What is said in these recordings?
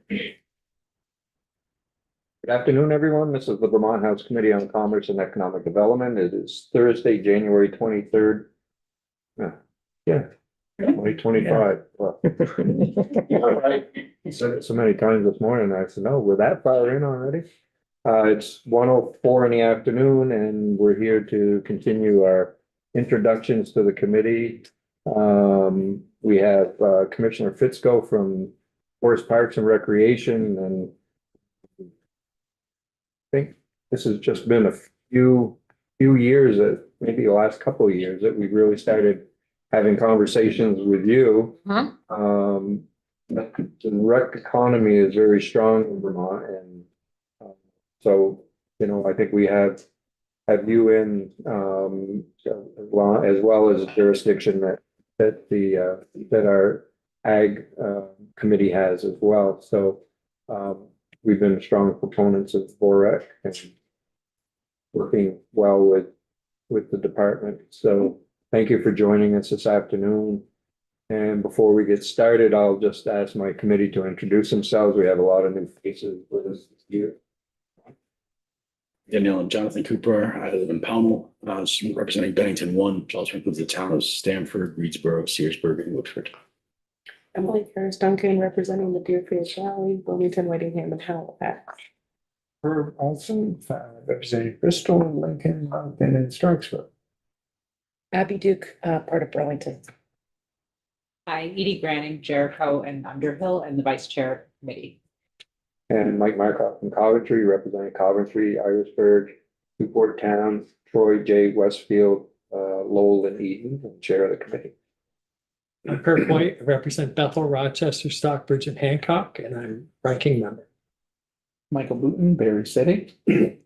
Good afternoon, everyone. This is the Vermont House Committee on Commerce and Economic Development. It is Thursday, January 23rd. Yeah, 2025. Well, right. You said it so many times this morning. I said, no, we're that far in already. It's 1:04 in the afternoon, and we're here to continue our introductions to the committee. We have Commissioner Fitzko from Forest Parks and Recreation, and I think this has just been a few years, that maybe the last couple of years, that we've really started having conversations with you. The rec economy is very strong in Vermont, and so I think we have you in as well as a jurisdiction that our ag committee has as well. So we've been strong proponents of VOREC and working well with the department. So thank you for joining us this afternoon. And before we get started, I'll just ask my committee to introduce themselves. We have a lot of new faces with us this year. Danielle and Jonathan Cooper. I live in Pownell, representing Bennington 1, which also includes the town of Stamford, Reedsboro, Searsburg, and Woodford. Emily Ferris Duncan, representing the Deerfield Valley, Wilmington, Whitingham, and Halifax. Herb Olson, representing Bristol, Lincoln, Moncton, and Starksville. Abby Duke, part of Burlington. Hi, Edie Granning, Jericho and Underhill, and the Vice Chair of the Committee. And Mike Markoff from Coventry, representing Coventry, Irisburg, Newport Town, Troy, J. Westfield, Lowell, and Eden, and Chair of the committee. I'm Kirk White, I represent Bethel, Rochester, Stockbridge, and Hancock, and I'm ranking member. Michael Booton, Berry City. Tommy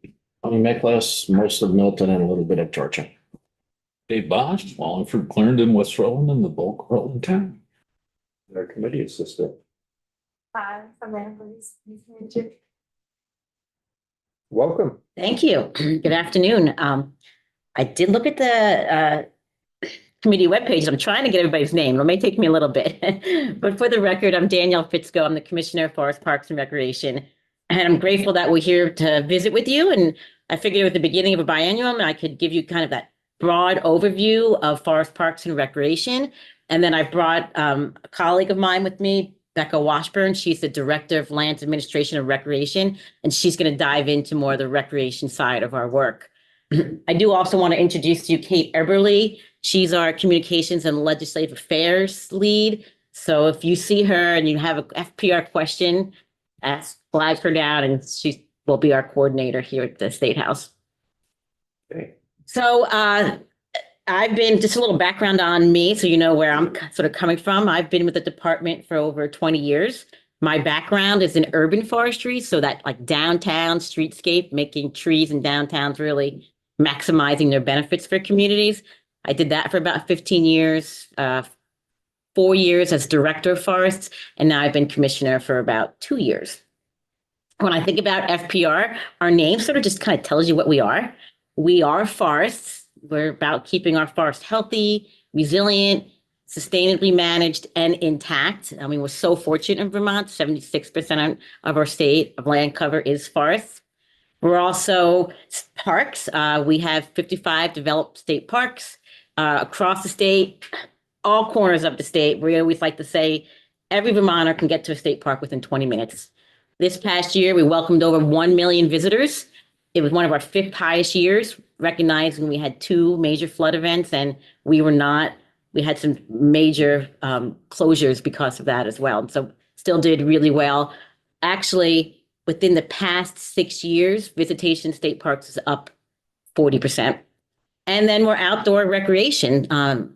Miklas, most of Milton and a little bit of Georgia. Dave Bosch, Wallingford, Clarendon, West Rutland, and the bulk of Rutland town. Our committee assistant. Hi, I'm Annalise. Welcome. Thank you. Good afternoon. I did look at the committee webpage. I'm trying to get everybody's name. It may take me a little bit. But for the record, I'm Danielle Fitzko. I'm the Commissioner of Forest Parks and Recreation. And I'm grateful that we're here to visit with you. And I figured at the beginning of a biennium, I could give you kind of that broad overview of Forest Parks and Recreation. And then I brought a colleague of mine with me, Becca Washburn. She's the Director of Lands Administration and Recreation, and she's going to dive into more of the recreation side of our work. I do also want to introduce to you Kate Eberly. She's our Communications and Legislative Affairs lead. So if you see her and you have a FPR question, flag her down, and she will be our coordinator here at the State House. Okay. So I've been, just a little background on me so you know where I'm sort of coming from. I've been with the department for over 20 years. My background is in urban forestry, so that like downtown streetscape, making trees and downtowns really maximizing their benefits for communities. I did that for about 15 years, 4 years as director of forests, and now I've been commissioner for about 2 years. When I think about FPR, our name sort of just kind of tells you what we are. We are forests. We're about keeping our forests healthy, resilient, sustainably managed, and intact. I mean, we're so fortunate in Vermont, 76% of our state of land cover is forests. We're also parks. We have 55 developed state parks across the state, all corners of the state. We always like to say every Vermonter can get to a state park within 20 minutes. This past year, we welcomed over 1 million visitors. It was one of our 5th highest years, recognizing we had 2 major flood events, and we had some major closures because of that as well. And so still did really well. Actually, within the past 6 years, visitation state parks is up 40%. And then we're outdoor recreation,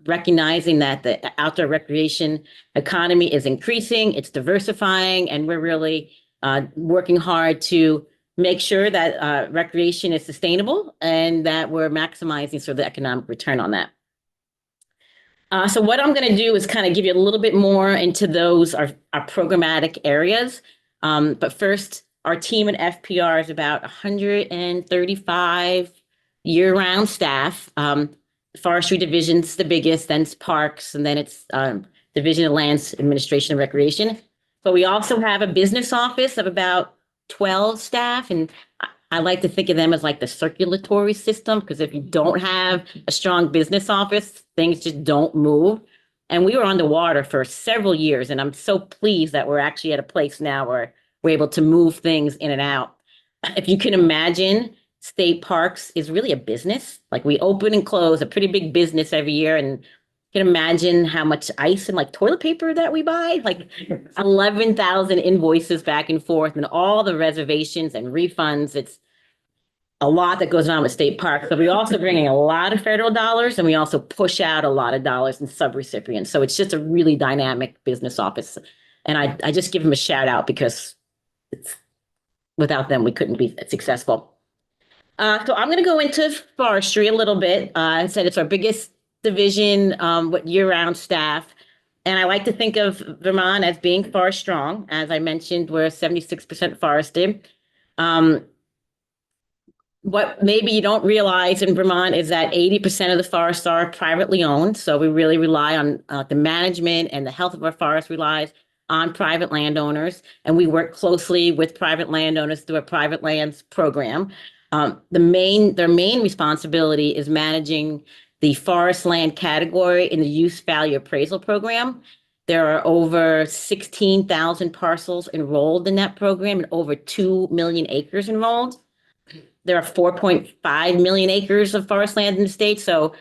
recognizing that the outdoor recreation economy is increasing, it's diversifying, and we're really working hard to make sure that recreation is sustainable and that we're maximizing sort of the economic return on that. So what I'm going to do is kind of give you a little bit more into those, our programmatic areas. But first, our team at FPR is about 135 year-round staff. Forestry division's the biggest, then it's parks, and then it's Division of Lands Administration and Recreation. But we also have a business office of about 12 staff, and I like to think of them as like the circulatory system, because if you don't have a strong business office, things just don't move. And we were underwater for several years, and I'm so pleased that we're actually at a place now where we're able to move things in and out. If you can imagine, state parks is really a business. Like we open and close a pretty big business every year, and you can imagine how much ice and like toilet paper that we buy, like 11,000 invoices back and forth, and all the reservations and refunds. It's a lot that goes on with state parks. So we also bring in a lot of federal dollars, and we also push out a lot of dollars in subrecipients. So it's just a really dynamic business office. And I just give them a shout out because without them, we couldn't be successful. So I'm going to go into forestry a little bit. I said it's our biggest division with year-round staff. And I like to think of Vermont as being forest strong. As I mentioned, we're 76% forested. What maybe you don't realize in Vermont is that 80% of the forests are privately owned. So we really rely on the management, and the health of our forest relies on private landowners. And we work closely with private landowners through a private lands program. Their main responsibility is managing the forest land category in the use value appraisal program. There are over 16,000 parcels enrolled in that program and over 2 million acres enrolled. There are 4.5 million acres of forest land in the state, so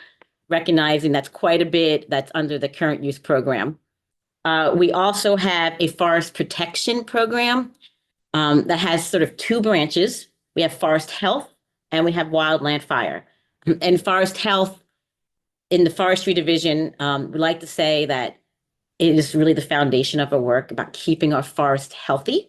recognizing that's quite a bit that's under the current use program. We also have a forest protection program that has sort of two branches. We have forest health and we have wildland fire. And forest health in the forestry division, we like to say that it is really the foundation of our work about keeping our forest healthy.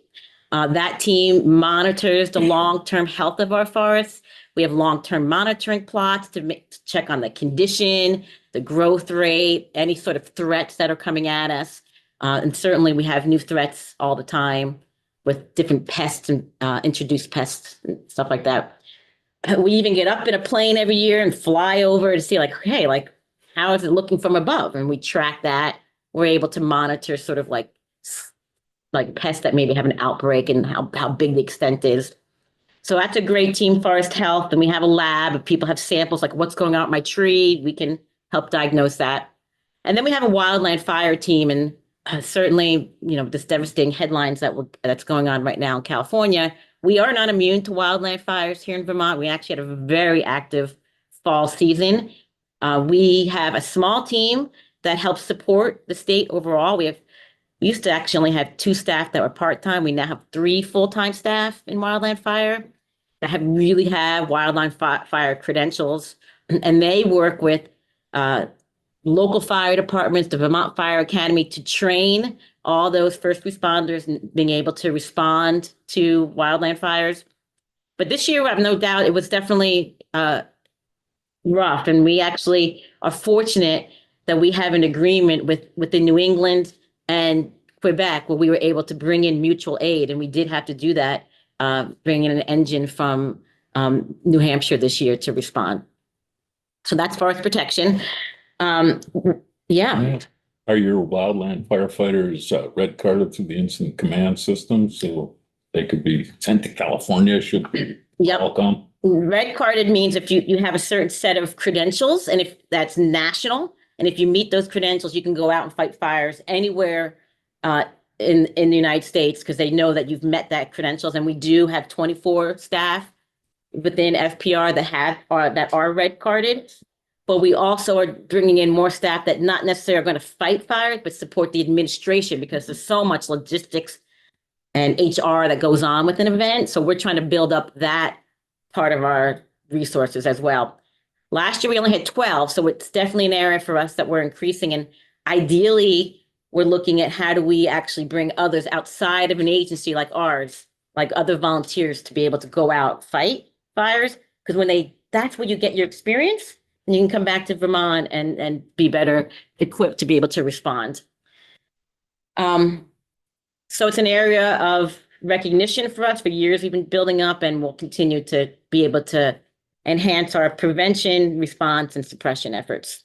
That team monitors the long-term health of our forests. We have long-term monitoring plots to check on the condition, the growth rate, any sort of threats that are coming at us. And certainly we have new threats all the time with different pests and introduced pests and stuff like that. We even get up in a plane every year and fly over to see like, hey, like, how is it looking from above? And we track that. We're able to monitor sort of like pests that maybe have an outbreak and how big the extent is. So that's a great team, Forest Health. And we have a lab. If people have samples, like what's going on with my tree, we can help diagnose that. And then we have a wildland fire team. And certainly, you know, this devastating headlines that's going on right now in California, we are not immune to wildland fires here in Vermont. We actually had a very active fall season. We have a small team that helps support the state overall. We used to actually only have 2 staff that were part-time. We now have 3 full-time staff in wildland fire that really have wildland fire credentials. And they work with local fire departments, the Vermont Fire Academy, to train all those first responders in being able to respond to wildland fires. But this year, I have no doubt, it was definitely rough. And we actually are fortunate that we have an agreement with the New England and Quebec, where we were able to bring in mutual aid. And we did have to do that, bring in an engine from New Hampshire this year to respond. So that's forest protection. Yeah. Are your wildland firefighters red carded through the incident command system so they could be sent to California should Yep. all come? Red carded means if you have a certain set of credentials, and if that's national, and if you meet those credentials, you can go out and fight fires anywhere in the United States, because they know that you've met that credentials. And we do have 24 staff within FPR that are red carded. But we also are bringing in more staff that not necessarily are going to fight fires, but support the administration, because there's so much logistics and HR that goes on with an event. So we're trying to build up that part of our resources as well. Last year, we only had 12, so it's definitely an area for us that we're increasing. And ideally, we're looking at how do we actually bring others outside of an agency like ours, like other volunteers, to be able to go out, fight fires. Because that's where you get your experience, and you can come back to Vermont and be better equipped to be able to respond. So it's an area of recognition for us. For years, we've been building up, and we'll continue to be able to enhance our prevention, response, and suppression efforts.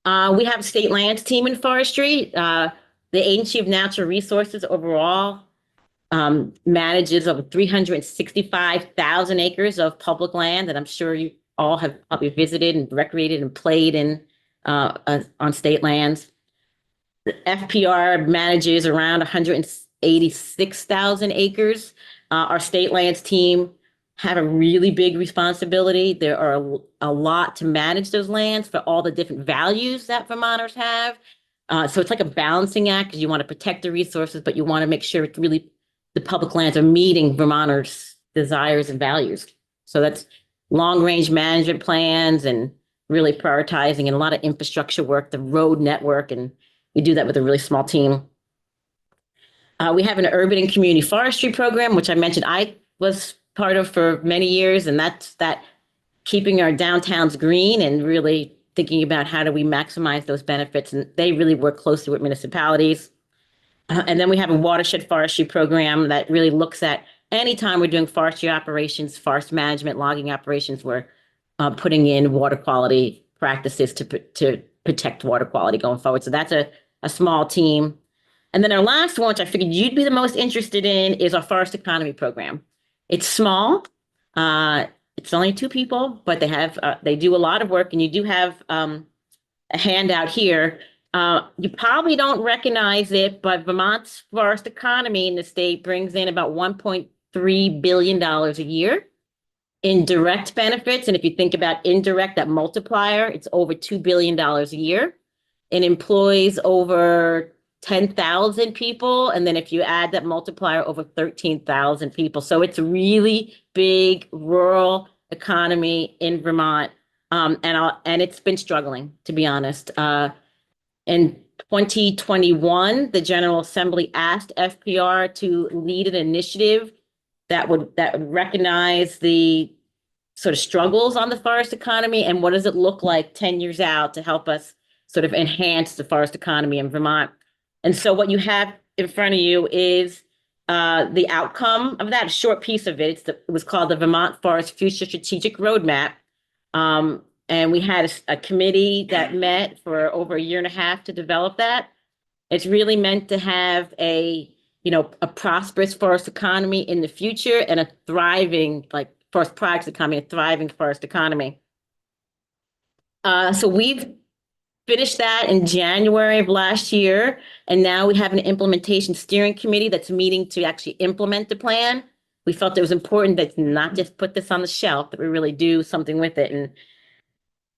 We have a state lands team in forestry. The Agency of Natural Resources overall manages over 365,000 acres of public land that I'm sure you all have probably visited and recreated and played in on state lands. The FPR manages around 186,000 acres. Our state lands team have a really big responsibility. There are a lot to manage those lands for all the different values that Vermonters have. So it's like a balancing act because you want to protect the resources, but you want to make sure it's really the public lands are meeting Vermonters' desires and values. So that's long-range management plans and really prioritizing and a lot of infrastructure work, the road network, and we do that with a really small team. We have an urban and community forestry program, which I mentioned I was part of for many years, and that's that keeping our downtowns green and really thinking about how do we maximize those benefits, and they really work closely with municipalities. And then we have a watershed forestry program that really looks at anytime we're doing forestry operations, forest management, logging operations, we're putting in water quality practices to protect water quality going forward. So that's a small team. And then our last one, which I figured you'd be the most interested in, is our forest economy program. It's small. It's only 2 people, but they do a lot of work, and you do have a handout here. You probably don't recognize it, but Vermont's forest economy in the state brings in about $1.3 billion a year in direct benefits. And if you think about indirect, that multiplier, it's over $2 billion a year. It employs over 10,000 people. And then if you add that multiplier, over 13,000 people. So it's a really big rural economy in Vermont. And it's been struggling, to be honest. In 2021, the General Assembly asked FPR to lead an initiative that would recognize the sort of struggles on the forest economy and what does it look like 10 years out to help us sort of enhance the forest economy in Vermont. And so what you have in front of you is the outcome of that, a short piece of it. It was called the Vermont Forest Future Strategic Roadmap. And we had a committee that met for over a year and a half to develop that. It's really meant to have a prosperous forest economy in the future and a thriving, like forest products economy, a thriving forest economy. So we've finished that in January of last year. And now we have an implementation steering committee that's meeting to actually implement the plan. We felt it was important that not just put this on the shelf, that we really do something with it. And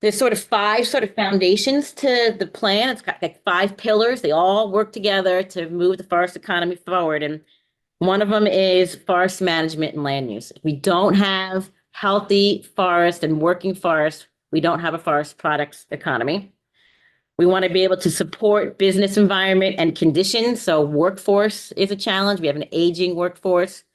there's sort of 5 sort of foundations to the plan. It's got like 5 pillars. They all work together to move the forest economy forward. And one of them is forest management and land use. If we don't have healthy forest and working forest, we don't have a forest products economy. We want to be able to support business environment and conditions. So workforce is a challenge. We have an aging workforce.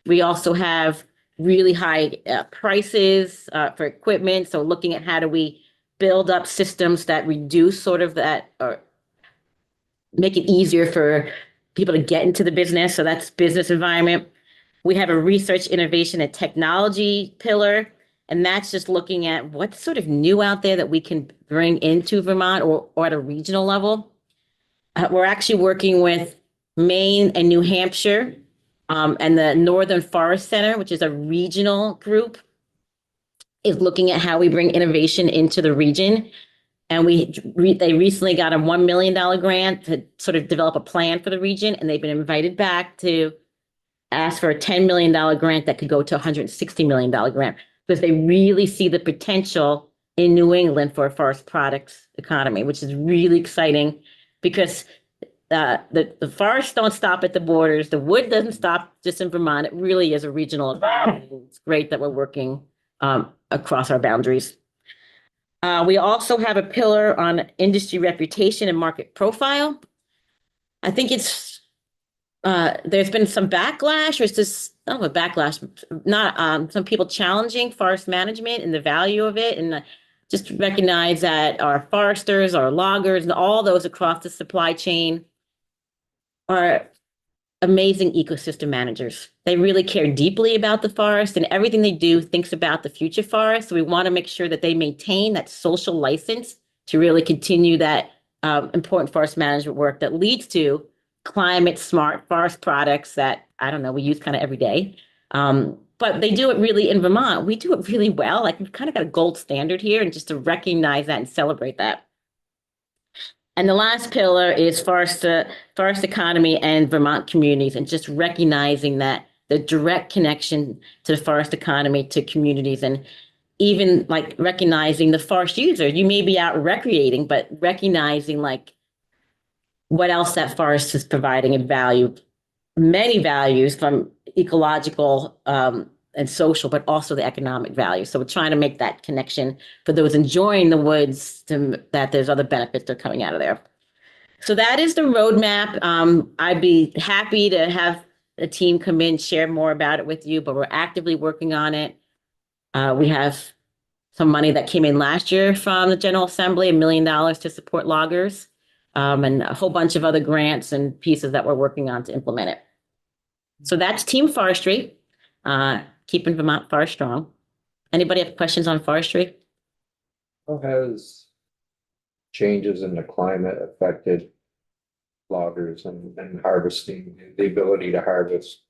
We also have really high prices for equipment. So looking at how do we build up systems that reduce sort of that or make it easier for people to get into the business. So that's business environment. We have a research, innovation, and technology pillar. And that's just looking at what's sort of new out there that we can bring into Vermont or at a regional level. We're actually working with Maine and New Hampshire and the Northern Forest Center, which is a regional group, is looking at how we bring innovation into the region. And they recently got a $1 million grant to sort of develop a plan for the region. And they've been invited back to ask for a $10 million grant that could go to a $160 million grant, because they really see the potential in New England for a forest products economy, which is really exciting because the forests don't stop at the borders. The wood doesn't stop just in Vermont. It really is a regional economy. It's great that we're working across our boundaries. We also have a pillar on industry reputation and market profile. I think there's been some backlash, or it's just, I don't know, backlash, not some people challenging forest management and the value of it. And just recognize that our foresters, our loggers, and all those across the supply chain are amazing ecosystem managers. They really care deeply about the forest, and everything they do thinks about the future forest. So we want to make sure that they maintain that social license to really continue that important forest management work that leads to climate smart forest products that, I don't know, we use kind of every day. But they do it really in Vermont. We do it really well. Like we've kind of got a gold standard here, and just to recognize that and celebrate that. And the last pillar is forest economy and Vermont communities, and just recognizing that the direct connection to the forest economy, to communities, and even like recognizing the forest user. You may be out recreating, but recognizing like what else that forest is providing and value, many values from ecological and social, but also the economic value. So we're trying to make that connection for those enjoying the woods, that there's other benefits that are coming out of there. So that is the roadmap. I'd be happy to have the team come in, share more about it with you, but we're actively working on it. We have some money that came in last year from the General Assembly, $1 million to support loggers, and a whole bunch of other grants and pieces that we're working on to implement it. So that's Team Forestry, keeping Vermont forest strong. Anybody have questions on forestry? How has changes in the climate affected loggers and harvesting, the ability to harvest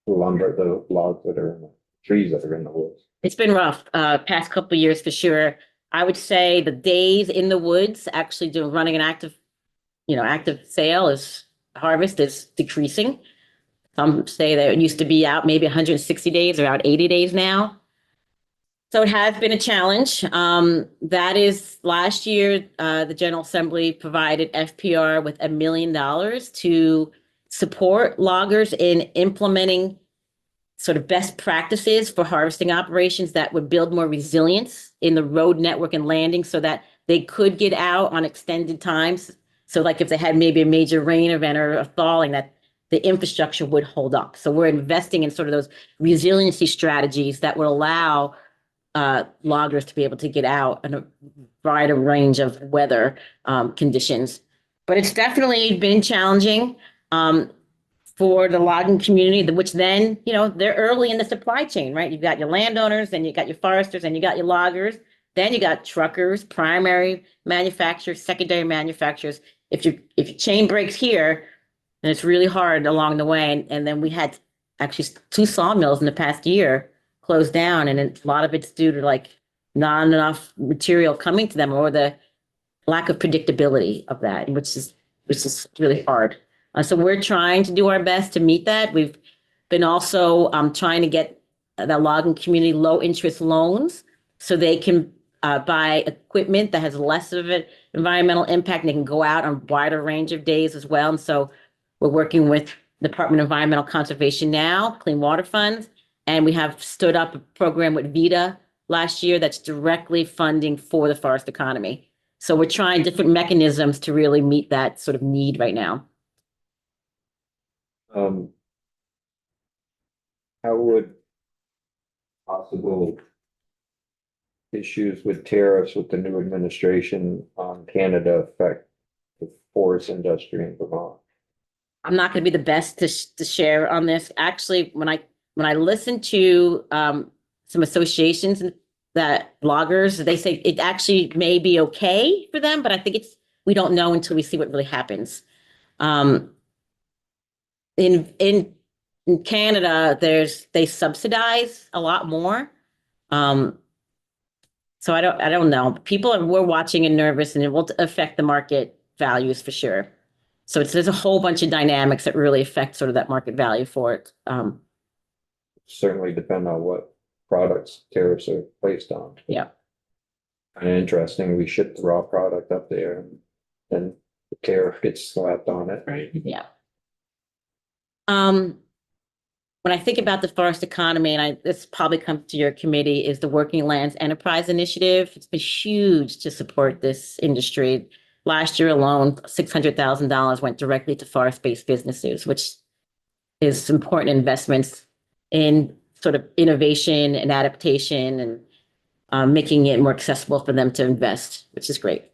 the lumber, the logs that are in the trees that are in the woods? It's been rough, past couple of years for sure. I would say the days in the woods actually running an active sale harvest is decreasing. Some say that it used to be out maybe 160 days or out 80 days now. So it has been a challenge. That is last year, the General Assembly provided FPR with $1 million to support loggers in implementing sort of best practices for harvesting operations that would build more resilience in the road network and landing, so that they could get out on extended times. So like if they had maybe a major rain event or a thawing, that the infrastructure would hold up. So we're investing in sort of those resiliency strategies that will allow loggers to be able to get out in a wider range of weather conditions. But it's definitely been challenging for the logging community, which then, they're early in the supply chain, right? You've got your landowners, then you got your foresters, and you got your loggers, then you got truckers, primary manufacturers, secondary manufacturers. If your chain breaks here, then it's really hard along the way. And then we had actually 2 sawmills in the past year closed down, and a lot of it's due to like not enough material coming to them, or the lack of predictability of that, which is really hard. So we're trying to do our best to meet that. We've been also trying to get the logging community low interest loans, so they can buy equipment that has less of an environmental impact, and they can go out on a wider range of days as well. And so we're working with Department of Environmental Conservation now, Clean Water Funds, and we have stood up a program with VITA last year that's directly funding for the forest economy. So we're trying different mechanisms to really meet that sort of need right now. How would possible issues with tariffs with the new administration on Canada affect the forest industry in Vermont? I'm not going to be the best to share on this. Actually, when I listen to some associations that loggers, they say it actually may be okay for them, but I think we don't know until we see what really happens. In Canada, they subsidize a lot more. So I don't know. We're watching and nervous, and it will affect the market values for sure. So there's a whole bunch of dynamics that really affect sort of that market value for it. Certainly depend on what products tariffs are placed on. Yeah. And interesting, we ship the raw product up there, and then the tariff gets slapped on it. Right. Yeah. When I think about the forest economy, and this probably comes to your committee, is the Working Lands Enterprise Initiative. It's been huge to support this industry. Last year alone, $600,000 went directly to forest-based businesses, which is important investments in sort of innovation and adaptation, and making it more accessible for them to invest, which is great.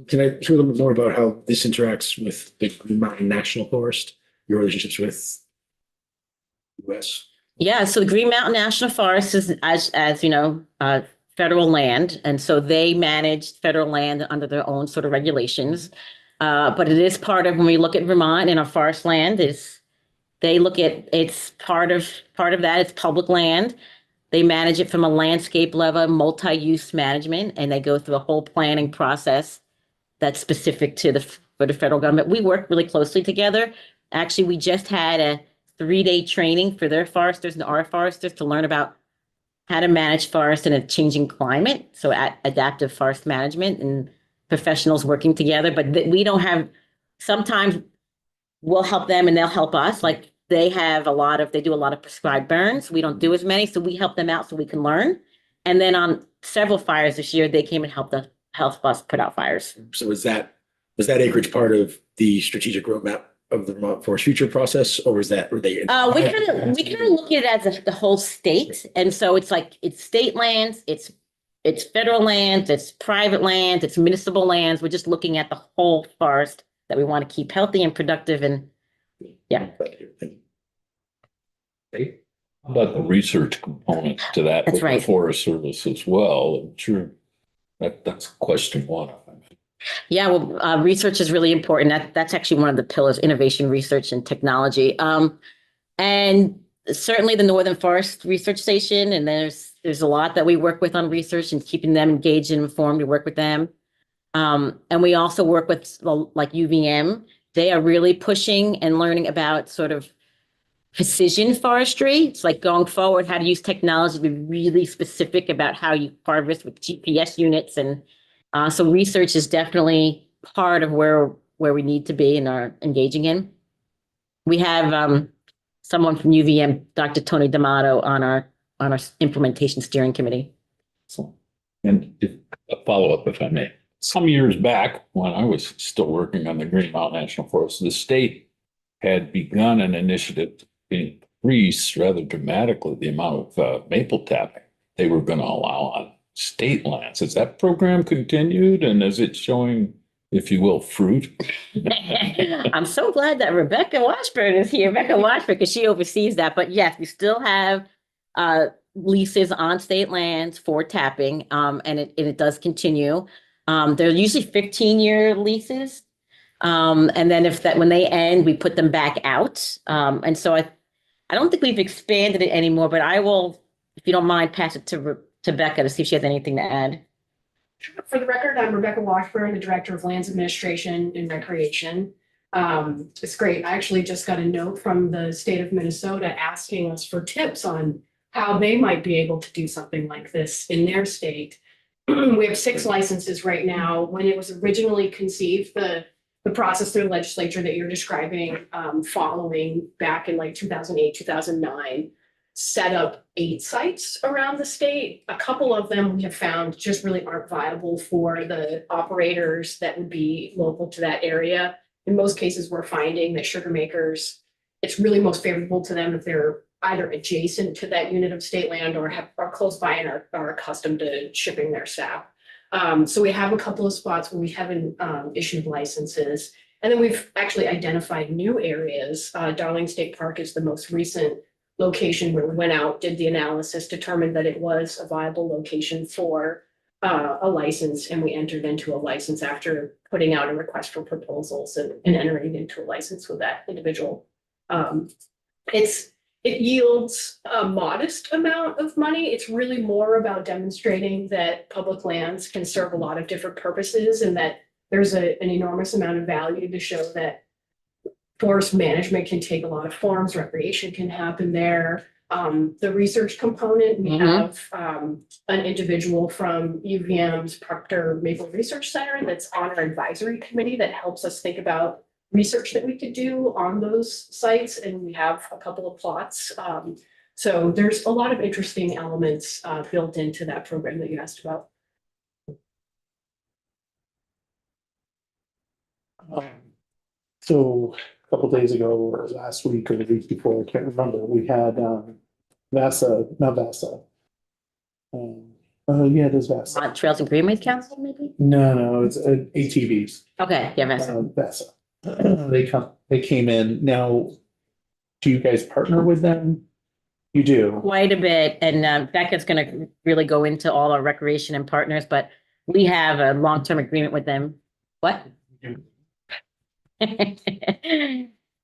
Can I hear a little bit more about how this interacts with the Green Mountain National Forest, your relationships with US? Yeah, so the Green Mountain National Forest is, as you know, federal land, and so they manage federal land under their own sort of regulations. But it is part of, when we look at Vermont and our forest land, is they look at, it's part of that, it's public land. They manage it from a landscape level, multi-use management, and they go through a whole planning process that's specific to for the federal government. We work really closely together. Actually, we just had a 3-day training for their foresters and our foresters to learn about how to manage forest in a changing climate. So adaptive forest management and professionals working together, but we don't have, sometimes we'll help them and they'll help us. Like they do a lot of prescribed burns. We don't do as many, so we help them out so we can learn. And then on several fires this year, they came and helped us put out fires. So was that acreage part of the strategic roadmap of the Vermont Forest Future process, or was that, were they? We kind of look at it as the whole state. And so it's like, it's state lands, it's federal lands, it's private lands, it's municipal lands. We're just looking at the whole forest that we want to keep healthy and productive, and yeah. How about the research component to that? That's with the right. Forest Service as well. I'm sure that's question one. Yeah, well, research is really important. That's actually one of the pillars: innovation, research, and technology. And certainly the Northern Forest Research Station, and there's a lot that we work with on research and keeping them engaged and informed. We work with them. And we also work with like UVM. They are really pushing and learning about sort of precision forestry. It's like going forward, how to use technology to be really specific about how you harvest with GPS units. And so research is definitely part of where we need to be and are engaging in. We have someone from UVM, Dr. Tony D'Amato, on our implementation steering committee. So. And a follow-up, if I may. Some years back, when I was still working on the Green Mountain National Forest, the state had begun an initiative to increase rather dramatically the amount of maple tapping they were going to allow on state lands. Has that program continued, and is it showing, if you will, fruit? I'm so glad that Rebecca Washburn is here. Rebecca Washburn, because she oversees that. But yes, we still have leases on state lands for tapping, and it does continue. They're usually 15-year leases. And then when they end, we put them back out. And so I don't think we've expanded it anymore, but I will, if you don't mind, pass it to Becca to see if she has anything to add. For the record, I'm Rebecca Washburn, the Director of Lands Administration and Recreation. It's great. I actually just got a note from the state of Minnesota asking us for tips on how they might be able to do something like this in their state. We have 6 licenses right now. When it was originally conceived, the process through the legislature that you're describing, following back in like 2008, 2009, set up 8 sites around the state. A couple of them we have found just really aren't viable for the operators that would be local to that area. In most cases, we're finding that sugar makers, it's really most favorable to them if they're either adjacent to that unit of state land or are close by and are accustomed to shipping their sap. So we have a couple of spots where we haven't issued licenses. And then we've actually identified new areas. Darling State Park is the most recent location where we went out, did the analysis, determined that it was a viable location for a license, and we entered into a license after putting out a request for proposals and entering into a license with that individual. It yields a modest amount of money. It's really more about demonstrating that public lands can serve a lot of different purposes and that there's an enormous amount of value to show that forest management can take a lot of forms, recreation can happen there. The research component, we have an individual from UVM's Proctor Maple Research Center that's on our advisory committee that helps us think about research that we could do on those sites, and we have a couple of plots. So there's a lot of interesting elements built into that program that you asked about. So a couple days ago, or last week or the week before, I can't remember, we had VASA, not VASA. Yeah, it is VASA. Trails and Greenways Council, maybe? No, it's ATVs. Okay, yeah, Vanessa. VASA. They came in. Now, do you guys partner with them? You do. quite a bit, and Becca's gonna really go into all our recreation and partners, but we have a long-term agreement with them. What?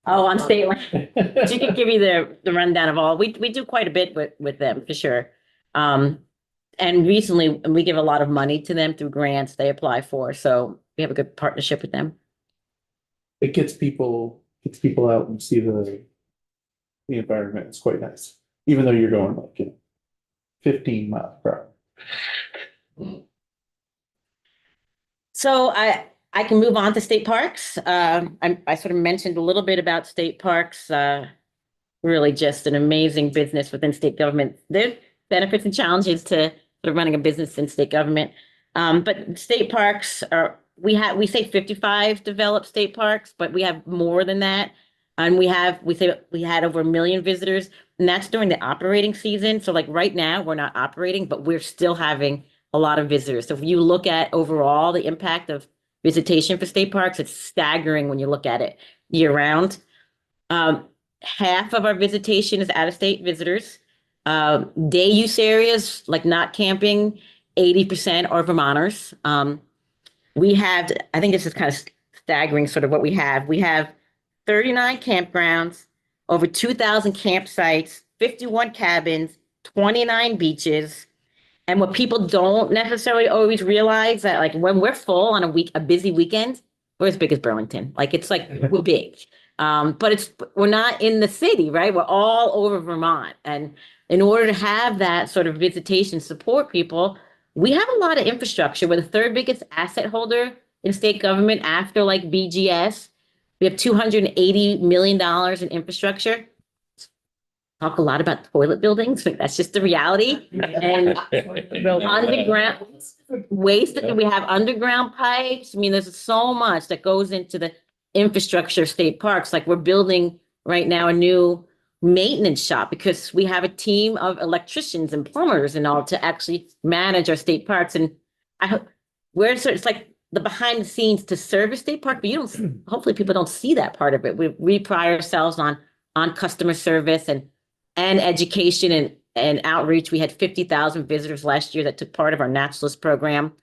Oh, on state land. She could give you the rundown of all. We do quite a bit with them, for sure. And recently, we give a lot of money to them through grants they apply for, so we have a good partnership with them. It gets people out and see the environment. It's quite nice, even though you're going like, 15 miles per hour. So I can move on to state parks. I sort of mentioned a little bit about state parks. Really just an amazing business within state government. There's benefits and challenges to sort of running a business in state government. But state parks we say 55 developed state parks, but we have more than that. And we had over 1 million visitors, and that's during the operating season. So like right now, we're not operating, but we're still having a lot of visitors. So if you look at overall the impact of visitation for state parks, it's staggering when you look at it year round. Half of our visitation is out-of-state visitors. Day use areas, like not camping, 80% are Vermonters. We have, I think this is kind of staggering sort of what we have. We have 39 campgrounds, over 2,000 campsites, 51 cabins, 29 beaches. And what people don't necessarily always realize that like when we're full on a busy weekend, we're as big as Burlington. Like it's like we're big. But we're not in the city, right? We're all over Vermont. And in order to have that sort of visitation support people, we have a lot of infrastructure. We're the third biggest asset holder in state government after like BGS. We have $280 million in infrastructure. Talk a lot about toilet buildings, but that's just the reality. And underground waste, we have underground pipes. I mean, there's so much that goes into the infrastructure of state parks. Like we're building right now a new maintenance shop because we have a team of electricians and plumbers and all to actually manage our state parks. And it's like the behind the scenes to service state park, but hopefully people don't see that part of it. We pride ourselves on customer service and education and outreach. We had 50,000 visitors last year that took part of our Naturalist program.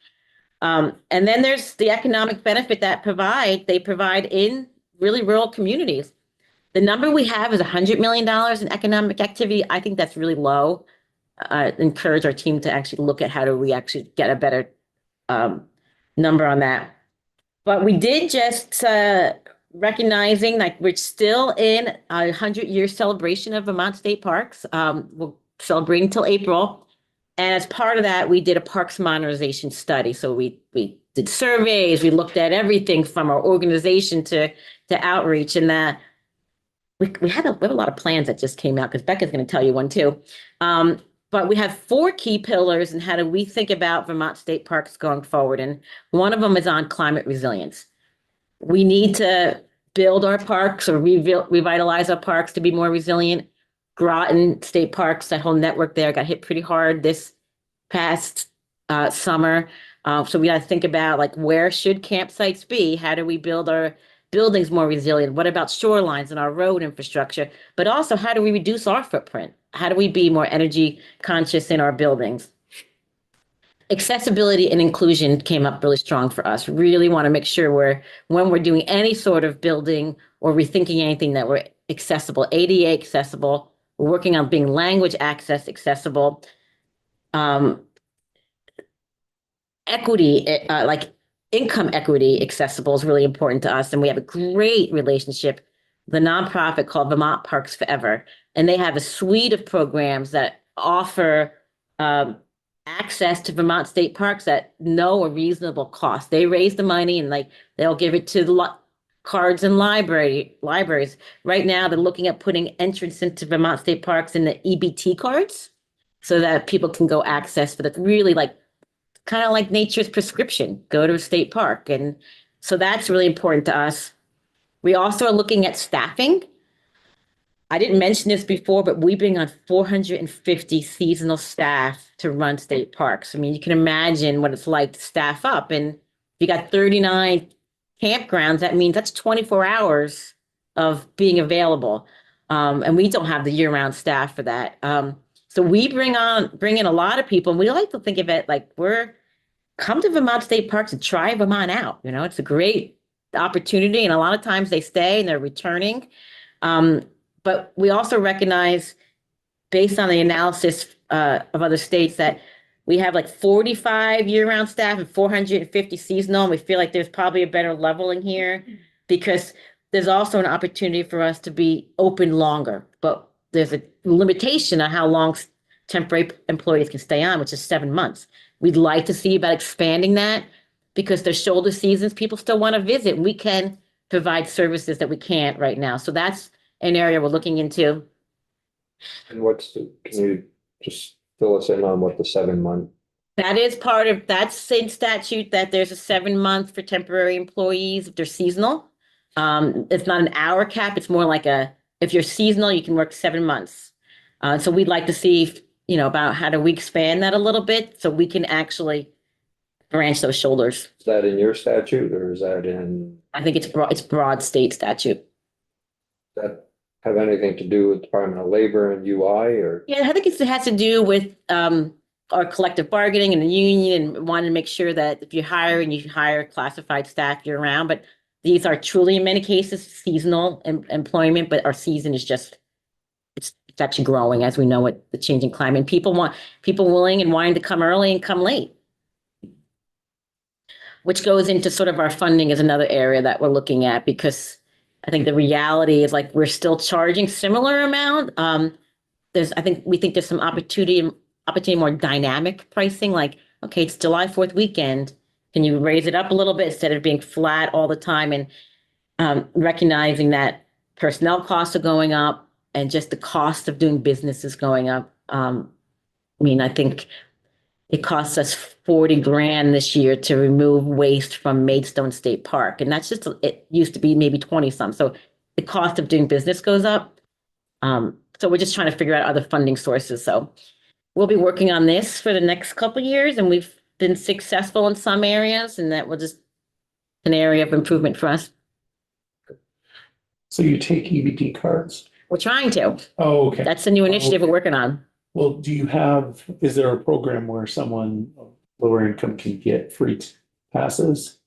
And then there's the economic benefit they provide in really rural communities. The number we have is $100 million in economic activity. I think that's really low. Encourage our team to actually look at how do we actually get a better number on that. But we did just recognizing like we're still in a 100-year celebration of Vermont State Parks. We'll celebrate until April. And as part of that, we did a parks modernization study. So we did surveys, we looked at everything from our organization to outreach. And we have a lot of plans that just came out because Becca's going to tell you one too. But we have 4 key pillars in how do we think about Vermont State Parks going forward. And one of them is on climate resilience. We need to build our parks or revitalize our parks to be more resilient. Groton State Parks, that whole network there got hit pretty hard this past summer. So we got to think about like where should campsites be? How do we build our buildings more resilient? What about shorelines and our road infrastructure? But also, how do we reduce our footprint? How do we be more energy conscious in our buildings? Accessibility and inclusion came up really strong for us. Really want to make sure when we're doing any sort of building or rethinking anything that we're accessible, ADA accessible. We're working on being language access accessible. Equity, like income equity accessible is really important to us. And we have a great relationship with a nonprofit called Vermont Parks Forever. And they have a suite of programs that offer access to Vermont state parks at no or reasonable cost. They raise the money and like they'll give it to the cards and libraries. Right now, they're looking at putting entrance into Vermont state parks in the EBT cards so that people can go access for the really like kind of like nature's prescription, go to a state park. And so that's really important to us. We also are looking at staffing. I didn't mention this before, but we bring on 450 seasonal staff to run state parks. I mean, you can imagine what it's like to staff up. And if you got 39 campgrounds, that means that's 24 hours of being available. And we don't have the year-round staff for that. So we bring in a lot of people, and we like to think of it like come to Vermont State Parks and try Vermont out. You know, it's a great opportunity, and a lot of times they stay and they're returning. But we also recognize, based on the analysis of other states, that we have like 45 year-round staff and 450 seasonal. And we feel like there's probably a better leveling here because there's also an opportunity for us to be open longer. But there's a limitation on how long temporary employees can stay on, which is 7 months. We'd like to see about expanding that because there's shoulder seasons. People still want to visit. We can provide services that we can't right now. So that's an area we're looking into. And can you just fill us in on what the 7 month? That is part of, that's in statute that there's a 7 month for temporary employees if they're seasonal. It's not an hour cap. It's more like if you're seasonal, you can work 7 months. So we'd like to see, about how do we expand that a little bit so we can actually branch those shoulders. Is that in your statute or is that in? I think it's broad state statute. That have anything to do with Department of Labor and UI or? Yeah, I think it has to do with our collective bargaining and the union and wanting to make sure that if you hire classified staff year round, but these are truly in many cases seasonal employment, but our season is just, it's actually growing as we know what the changing climate. People willing and wanting to come early and come late. Which goes into sort of our funding is another area that we're looking at because I think the reality is like we're still charging similar amount. We think there's some opportunity more dynamic pricing. Like, okay, it's July 4th weekend. Can you raise it up a little bit instead of being flat all the time? And recognizing that personnel costs are going up and just the cost of doing business is going up. I think it costs us $40,000 this year to remove waste from Maidstone State Park. And that's just, it used to be maybe 20 some. So the cost of doing business goes up. So we're just trying to figure out other funding sources. So we'll be working on this for the next couple of years. And we've been successful in some areas and that will just an area of improvement for us. So you take EBT cards? We're trying to. Oh, okay. That's the new initiative we're working on. Well, is there a program where someone of lower income can get free passes?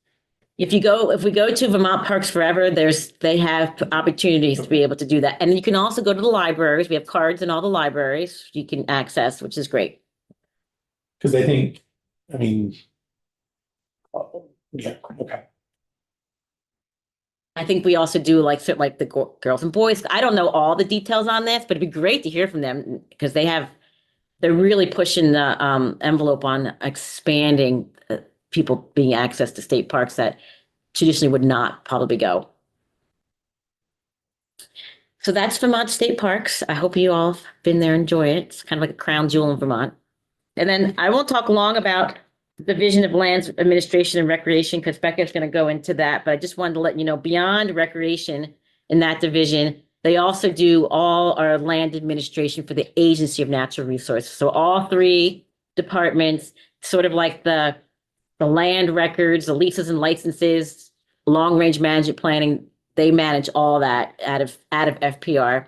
If we go to Vermont Parks Forever, they have opportunities to be able to do that. And you can also go to the libraries. We have cards in all the libraries you can access, which is great. Because yeah, okay. I think we also do like the girls and boys. I don't know all the details on this, but it'd be great to hear from them because they're really pushing the envelope on expanding people being access to state parks that traditionally would not probably go. So that's Vermont State Parks. I hope you all have been there, enjoy it. It's kind of like a crown jewel in Vermont. And then I won't talk long about the Division of Lands Administration and Recreation because Becca's going to go into that. But I just wanted to let you know, beyond recreation in that division, they also do all our land administration for the Agency of Natural Resources. So all three departments, sort of like the land records, the leases and licenses, long-range management planning, they manage all that out of FPR.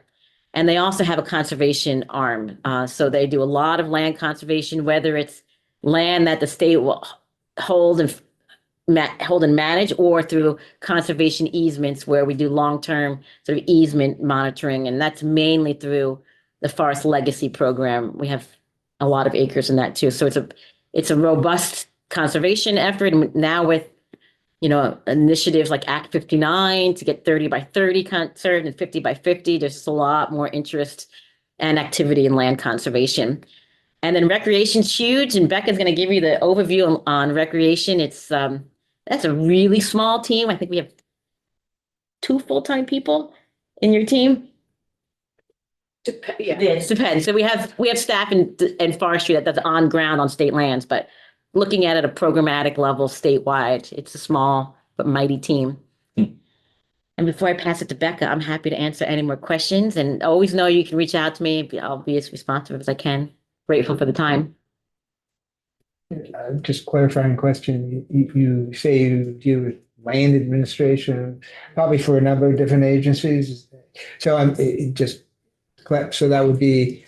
And they also have a conservation arm. So they do a lot of land conservation, whether it's land that the state will hold and manage or through conservation easements where we do long-term sort of easement monitoring. And that's mainly through the Forest Legacy Program. We have a lot of acres in that too. So it's a robust conservation effort. And now with, initiatives like Act 59 to get 30 by 30 conserved and 50 by 50, there's just a lot more interest and activity in land conservation. And then recreation's huge, and Becca's going to give you the overview on recreation. It's that's a really small team. I think we have 2 full-time people in your team. Yeah. It depends. So we have staff in forestry that does on ground on state lands, but looking at it at a programmatic level statewide, it's a small but mighty team. And before I pass it to Becca, I'm happy to answer any more questions, and always know you can reach out to me. I'll be as responsive as I can. Grateful for the time. Just clarifying question. You say you deal with land administration, probably for a number of different agencies. So I'm just so that would be,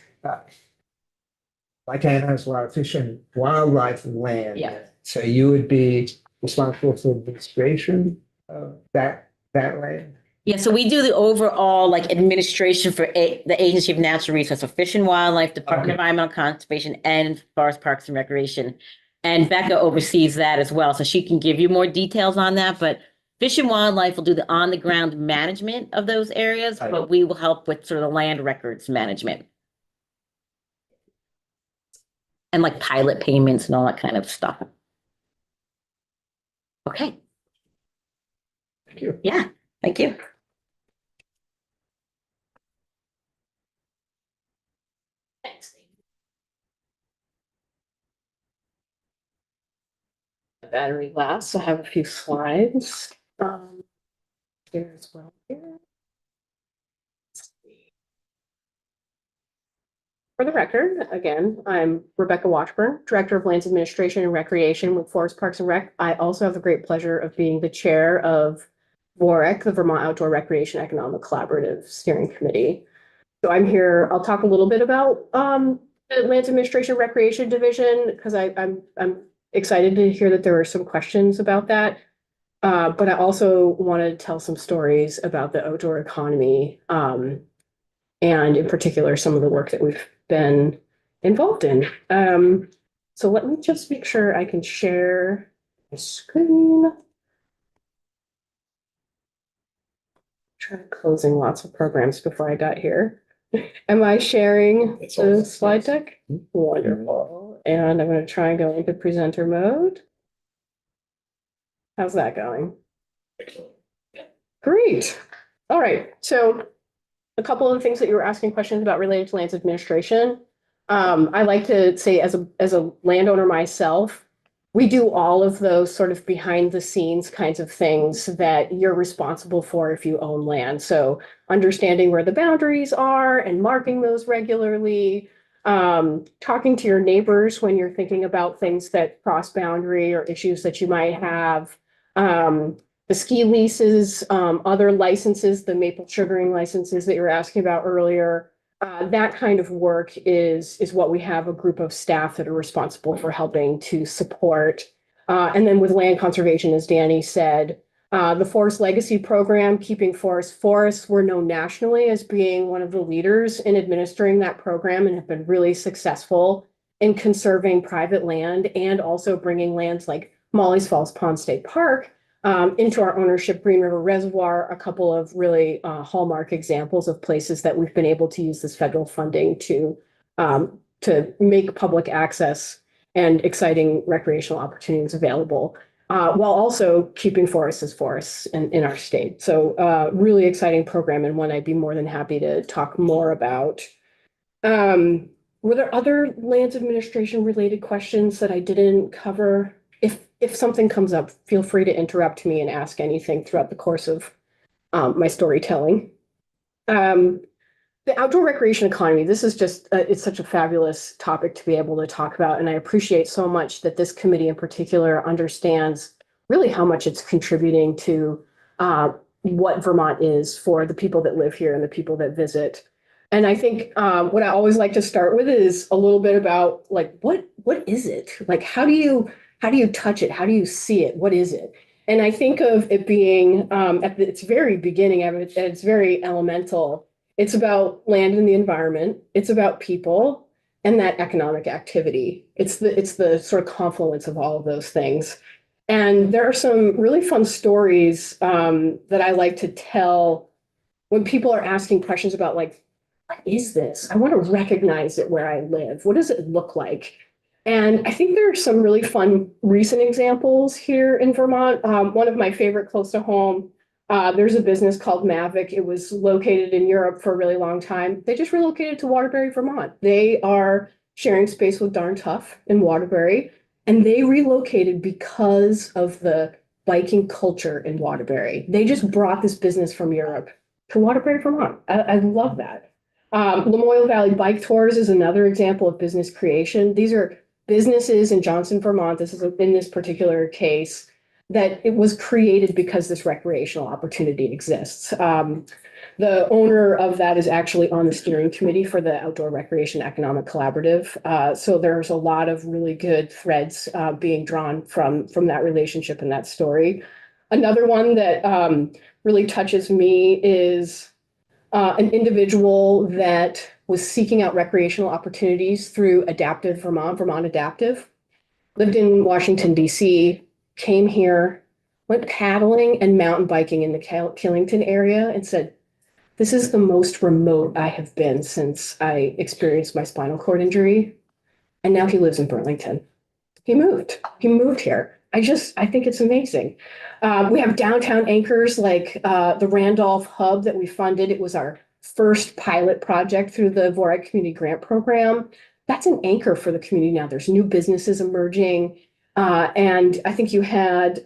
Lycan has a lot of fish and wildlife land. Yeah. So you would be responsible for administration of that land? Yeah, so we do the overall like administration for the Agency of Natural Resources, so Fish and Wildlife, Department of Environmental Conservation, and Forest Parks and Recreation. And Becca oversees that as well, so she can give you more details on that, but Fish and Wildlife will do the on-the-ground management of those areas, but we will help with sort of the land records management. And like pilot payments and all that kind of stuff. Okay. Thank you. Yeah, thank you. Thanks. Battery lasts. I have a few slides. Here as well. Here. Let's see. For the record, again, I'm Rebecca Washburn, Director of Lands Administration and Recreation with Forest Parks and Rec. I also have the great pleasure of being the chair of VOREC, the Vermont Outdoor Recreation Economic Collaborative Steering Committee. So I'm here, I'll talk a little bit about the Lands Administration Recreation Division, because I'm excited to hear that there are some questions about that. But I also want to tell some stories about the outdoor economy, and in particular, some of the work that we've been involved in. So let me just make sure I can share my screen. Try closing lots of programs before I got here. Am I sharing the slide deck? Wonderful. And I'm going to try and go into presenter mode. How's that going? Great. All right. So a couple of the things that you were asking questions about related to lands administration. I like to say as a landowner myself, we do all of those sort of behind the scenes kinds of things that you're responsible for if you own land. So understanding where the boundaries are and marking those regularly, talking to your neighbors when you're thinking about things that cross boundary or issues that you might have, the ski leases, other licenses, the maple sugaring licenses that you were asking about earlier. That kind of work is what we have a group of staff that are responsible for helping to support. And then with land conservation, as Danny said, the Forest Legacy Program, Keeping Forests, we're known nationally as being one of the leaders in administering that program and have been really successful in conserving private land and also bringing lands like Molly's Falls Pond State Park into our ownership. Green River Reservoir, a couple of really hallmark examples of places that we've been able to use this federal funding to make public access and exciting recreational opportunities available, while also keeping forests as forests in our state. So really exciting program, and one I'd be more than happy to talk more about. Were there other lands administration related questions that I didn't cover? If something comes up, feel free to interrupt me and ask anything throughout the course of my storytelling. The outdoor recreation economy, this is just, it's such a fabulous topic to be able to talk about. And I appreciate so much that this committee in particular understands really how much it's contributing to what Vermont is for the people that live here and the people that visit. And I think what I always like to start with is a little bit about like, what is it? Like, how do you touch it? How do you see it? What is it? And I think of it being at its very beginning, at its very elemental. It's about land and the environment. It's about people and that economic activity. It's the sort of confluence of all of those things. And there are some really fun stories that I like to tell when people are asking questions about like, what is this? I want to recognize it where I live. What does it look like? And I think there are some really fun recent examples here in Vermont. One of my favorite close to home, there's a business called Mavic. It was located in Europe for a really long time. They just relocated to Waterbury, Vermont. They are sharing space with Darn Tough in Waterbury, and they relocated because of the biking culture in Waterbury. They just brought this business from Europe to Waterbury, Vermont. I love that. Lamoille Valley Bike Tours is another example of business creation. These are businesses in Johnson, Vermont. This is in this particular case that it was created because this recreational opportunity exists. The owner of that is actually on the steering committee for the Outdoor Recreation Economic Collaborative. So there's a lot of really good threads being drawn from that relationship and that story. Another one that really touches me is an individual that was seeking out recreational opportunities through Adaptive Vermont, Vermont Adaptive. Lived in Washington, D.C., came here, went paddling and mountain biking in the Killington area and said, this is the most remote I have been since I experienced my spinal cord injury. And now he lives in Burlington. He moved here. I think it's amazing. We have downtown anchors like the Randolph Hub that we funded. It was our first pilot project through the Vorag Community Grant Program. That's an anchor for the community now. There's new businesses emerging. And I think you had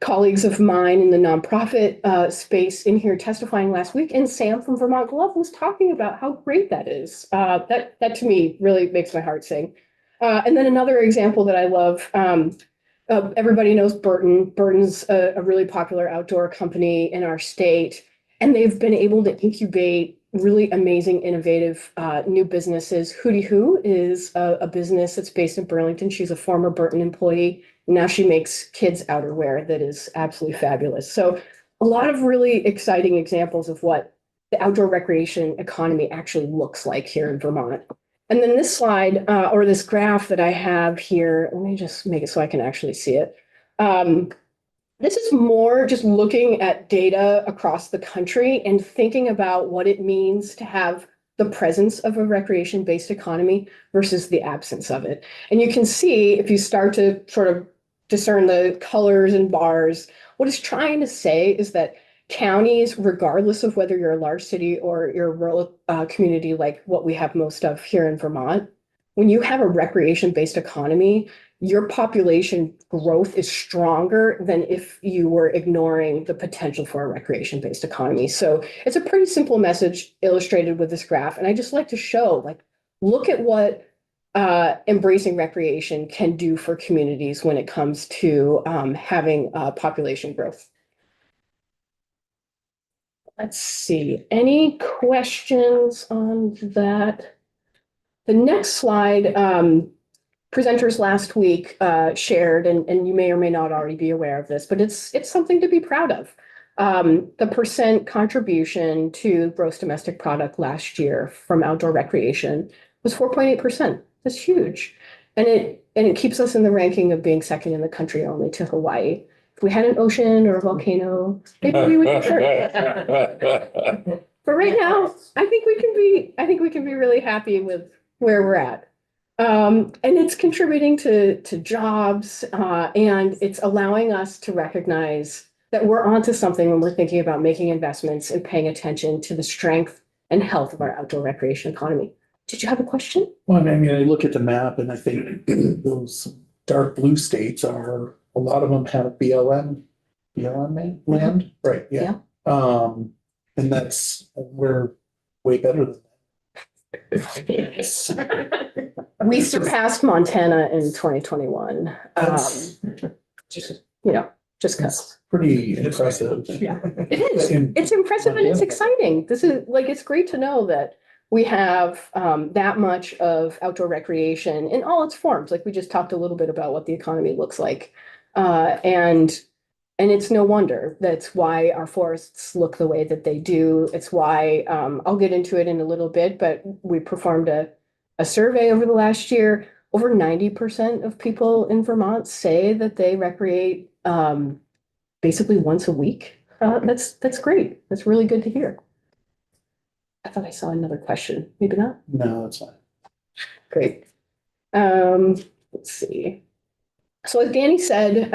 colleagues of mine in the nonprofit space in here testifying last week. And Sam from Vermont Glove was talking about how great that is. That to me really makes my heart sing. And then another example that I love, everybody knows Burton. Burton's a really popular outdoor company in our state. And they've been able to incubate really amazing, innovative new businesses. Hootie Hoo is a business that's based in Burlington. She's a former Burton employee. Now she makes kids outerwear that is absolutely fabulous. So a lot of really exciting examples of what the outdoor recreation economy actually looks like here in Vermont. And then this slide or this graph that I have here, let me just make it so I can actually see it. This is more just looking at data across the country and thinking about what it means to have the presence of a recreation-based economy versus the absence of it. And you can see, if you start to sort of discern the colors and bars, what it's trying to say is that counties, regardless of whether you're a large city or you're a rural community like what we have most of here in Vermont, when you have a recreation-based economy, your population growth is stronger than if you were ignoring the potential for a recreation-based economy. So it's a pretty simple message illustrated with this graph. And I just like to show, like, look at what embracing recreation can do for communities when it comes to having population growth. Let's see, any questions on that? The next slide, presenters last week shared, and you may or may not already be aware of this, but it's something to be proud of. The percent contribution to gross domestic product last year from outdoor recreation was 4.8%. That's huge. And it keeps us in the ranking of being second in the country only to Hawaii. If we had an ocean or a volcano, maybe we would be third. But right now, I think we can be really happy with where we're at. And it's contributing to jobs, and it's allowing us to recognize that we're onto something when we're thinking about making investments and paying attention to the strength and health of our outdoor recreation economy. Did you have a question? Well, I mean, I look at the map and I think those dark blue states are, a lot of them have BLM land, right? Yeah. And we're way better than that. We surpassed Montana in 2021. Just because. Pretty impressive. Yeah, it is. It's impressive and it's exciting. This is like, it's great to know that we have that much of outdoor recreation in all its forms. Like we just talked a little bit about what the economy looks like. And it's no wonder. That's why our forests look the way that they do. It's why, I'll get into it in a little bit, but we performed a survey over the last year. Over 90% of people in Vermont say that they recreate basically once a week. That's great. That's really good to hear. I thought I saw another question. Maybe not. No, that's fine. Great. Let's see. So as Danny said,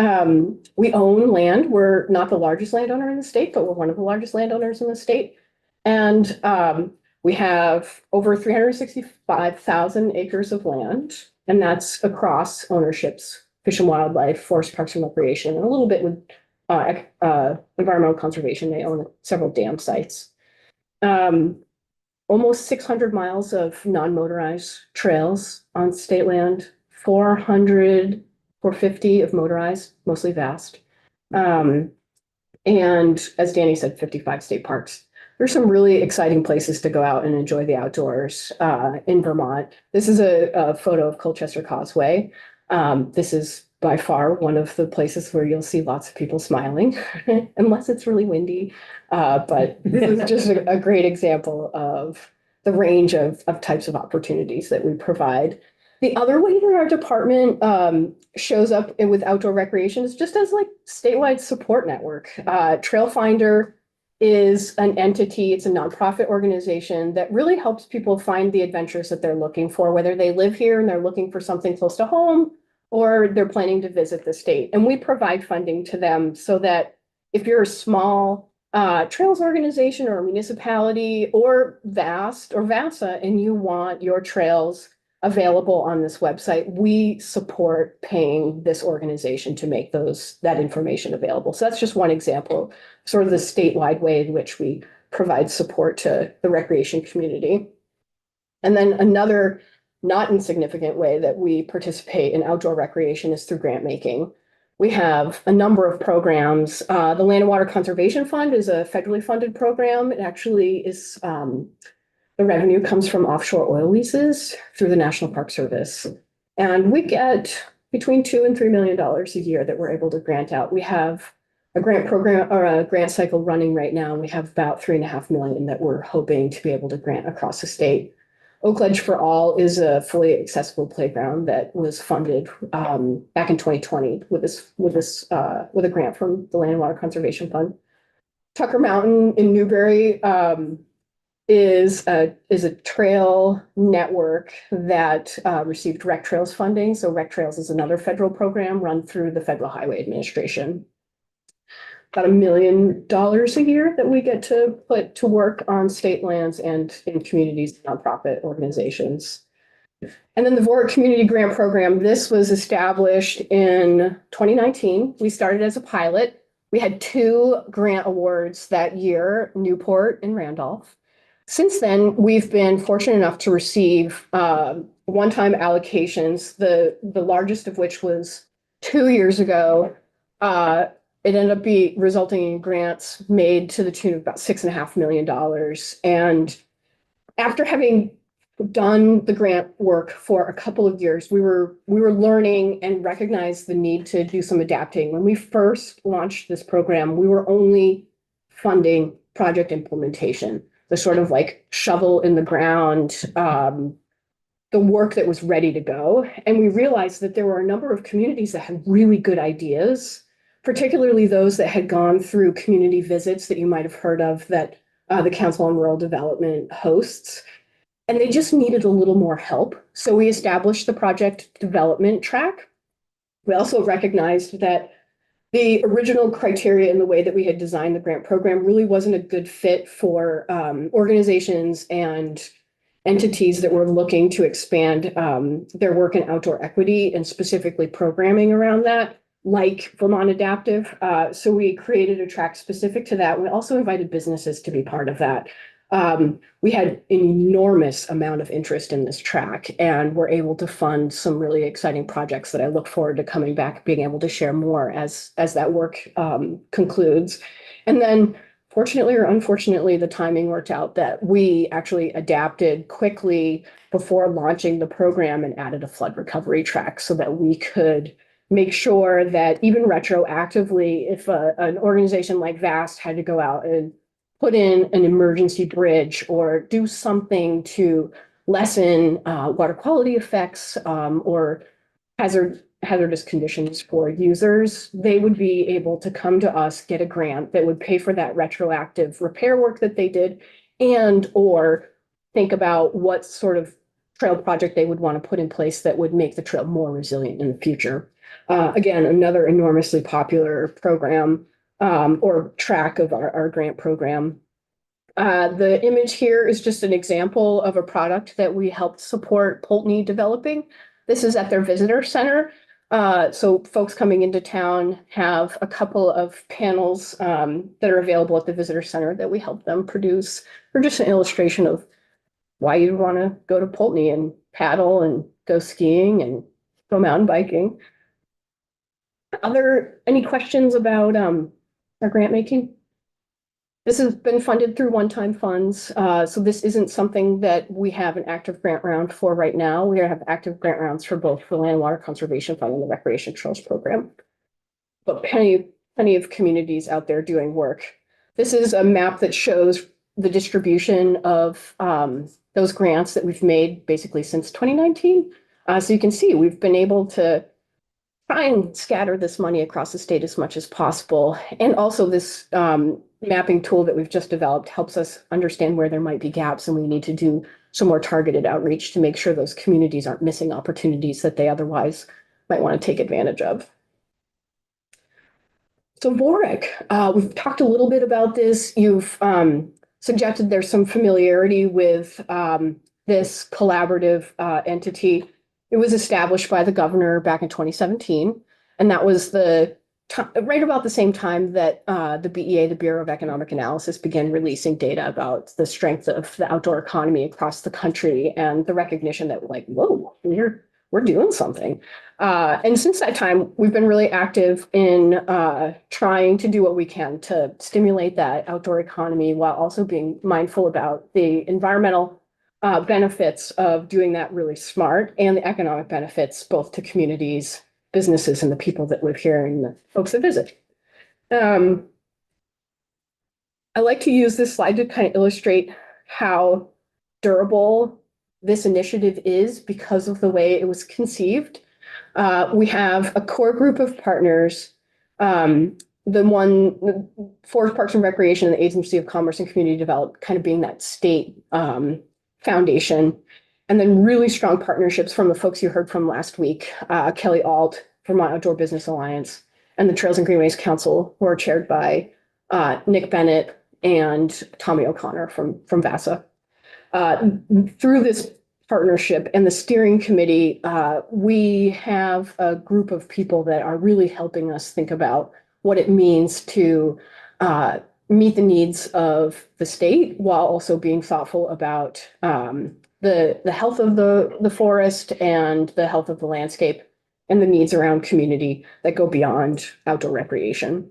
we own land. We're not the largest landowner in the state, but we're one of the largest landowners in the state. And we have over 365,000 acres of land, and that's across ownerships, Fish and Wildlife, Forest Parks and Recreation, and a little bit with environmental conservation. They own several dam sites. Almost 600 miles of non-motorized trails on state land, 450 of motorized, mostly vast. And as Danny said, 55 state parks. there's some really exciting places to go out and enjoy the outdoors in Vermont. This is a photo of Colchester Causeway. This is by far one of the places where you'll see lots of people smiling, unless it's really windy. But this is just a great example of the range of types of opportunities that we provide. The other way that our department shows up with outdoor recreation is just as like statewide support network. Trail Finder is an entity, it's a nonprofit organization that really helps people find the adventures that they're looking for, whether they live here and they're looking for something close to home or they're planning to visit the state. And we provide funding to them so that if you're a small trails organization or a municipality or VAST or VASA and you want your trails available on this website, we support paying this organization to make that information available. So that's just one example, sort of the statewide way in which we provide support to the recreation community. And then another not insignificant way that we participate in outdoor recreation is through grant making. We have a number of programs. The Land and Water Conservation Fund is a federally funded program. It actually is, the revenue comes from offshore oil leases through the National Park Service. And we get between $2 and $3 million a year that we're able to grant out. We have a grant program or a grant cycle running right now. And we have about $3.5 million that we're hoping to be able to grant across the state. Oakledge for All is a fully accessible playground that was funded back in 2020 with a grant from the Land and Water Conservation Fund. Tucker Mountain in Newberry is a trail network that received Rec Trails funding. So Rec Trails is another federal program run through the Federal Highway Administration. About $1 million a year that we get to put to work on state lands and in communities, nonprofit organizations. And then the VORC Community Grant Program, this was established in 2019. We started as a pilot. We had 2 grant awards that year, Newport and Randolph. Since then, we've been fortunate enough to receive one-time allocations, the largest of which was 2 years ago. It ended up resulting in grants made to the tune of about $6.5 million. And after having done the grant work for a couple of years, we were learning and recognized the need to do some adapting. When we first launched this program, we were only funding project implementation, the sort of like shovel in the ground, the work that was ready to go. And we realized that there were a number of communities that had really good ideas, particularly those that had gone through community visits that you might have heard of that the Council on Rural Development hosts. And they just needed a little more help. So we established the project development track. We also recognized that the original criteria and the way that we had designed the grant program really wasn't a good fit for organizations and entities that were looking to expand their work in outdoor equity and specifically programming around that, like Vermont Adaptive. So we created a track specific to that. We also invited businesses to be part of that. We had an enormous amount of interest in this track and were able to fund some really exciting projects that I look forward to coming back, being able to share more as that work concludes. And then fortunately or unfortunately, the timing worked out that we actually adapted quickly before launching the program and added a flood recovery track so that we could make sure that even retroactively, if an organization like VAST had to go out and put in an emergency bridge or do something to lessen water quality effects or hazardous conditions for users, they would be able to come to us, get a grant that would pay for that retroactive repair work that they did, and or think about what sort of trail project they would want to put in place that would make the trail more resilient in the future. Again, another enormously popular program or track of our grant program. The image here is just an example of a product that we helped support Poultney developing. This is at their visitor center. So folks coming into town have a couple of panels that are available at the visitor center that we help them produce, or just an illustration of why you'd want to go to Poultney and paddle and go skiing and go mountain biking. Any questions about our grant making? This has been funded through one-time funds, so this isn't something that we have an active grant round for right now. We have active grant rounds for both the Land and Water Conservation Fund and the Recreation Trails Program. But plenty of communities out there doing work. This is a map that shows the distribution of those grants that we've made basically since 2019. So you can see we've been able to try and scatter this money across the state as much as possible. And also this mapping tool that we've just developed helps us understand where there might be gaps and we need to do some more targeted outreach to make sure those communities aren't missing opportunities that they otherwise might want to take advantage of. So VORIC, we've talked a little bit about this. You've suggested there's some familiarity with this collaborative entity. It was established by the governor back in 2017, and that was right about the same time that the BEA, the Bureau of Economic Analysis, began releasing data about the strength of the outdoor economy across the country and the recognition that, like, whoa, we're doing something. And since that time, we've been really active in trying to do what we can to stimulate that outdoor economy while also being mindful about the environmental benefits of doing that really smart and the economic benefits both to communities, businesses, and the people that live here and the folks that visit. I like to use this slide to kind of illustrate how durable this initiative is because of the way it was conceived. We have a core group of partners, the Forest Parks and Recreation and the Agency of Commerce and Community Development kind of being that state foundation, and then really strong partnerships from the folks you heard from last week, Kelly Alt, Vermont Outdoor Business Alliance, and the Trails and Greenways Council, who are chaired by Nick Bennett and Tommy O'Connor from VASA. Through this partnership and the steering committee, we have a group of people that are really helping us think about what it means to meet the needs of the state while also being thoughtful about the health of the forest and the health of the landscape and the needs around community that go beyond outdoor recreation.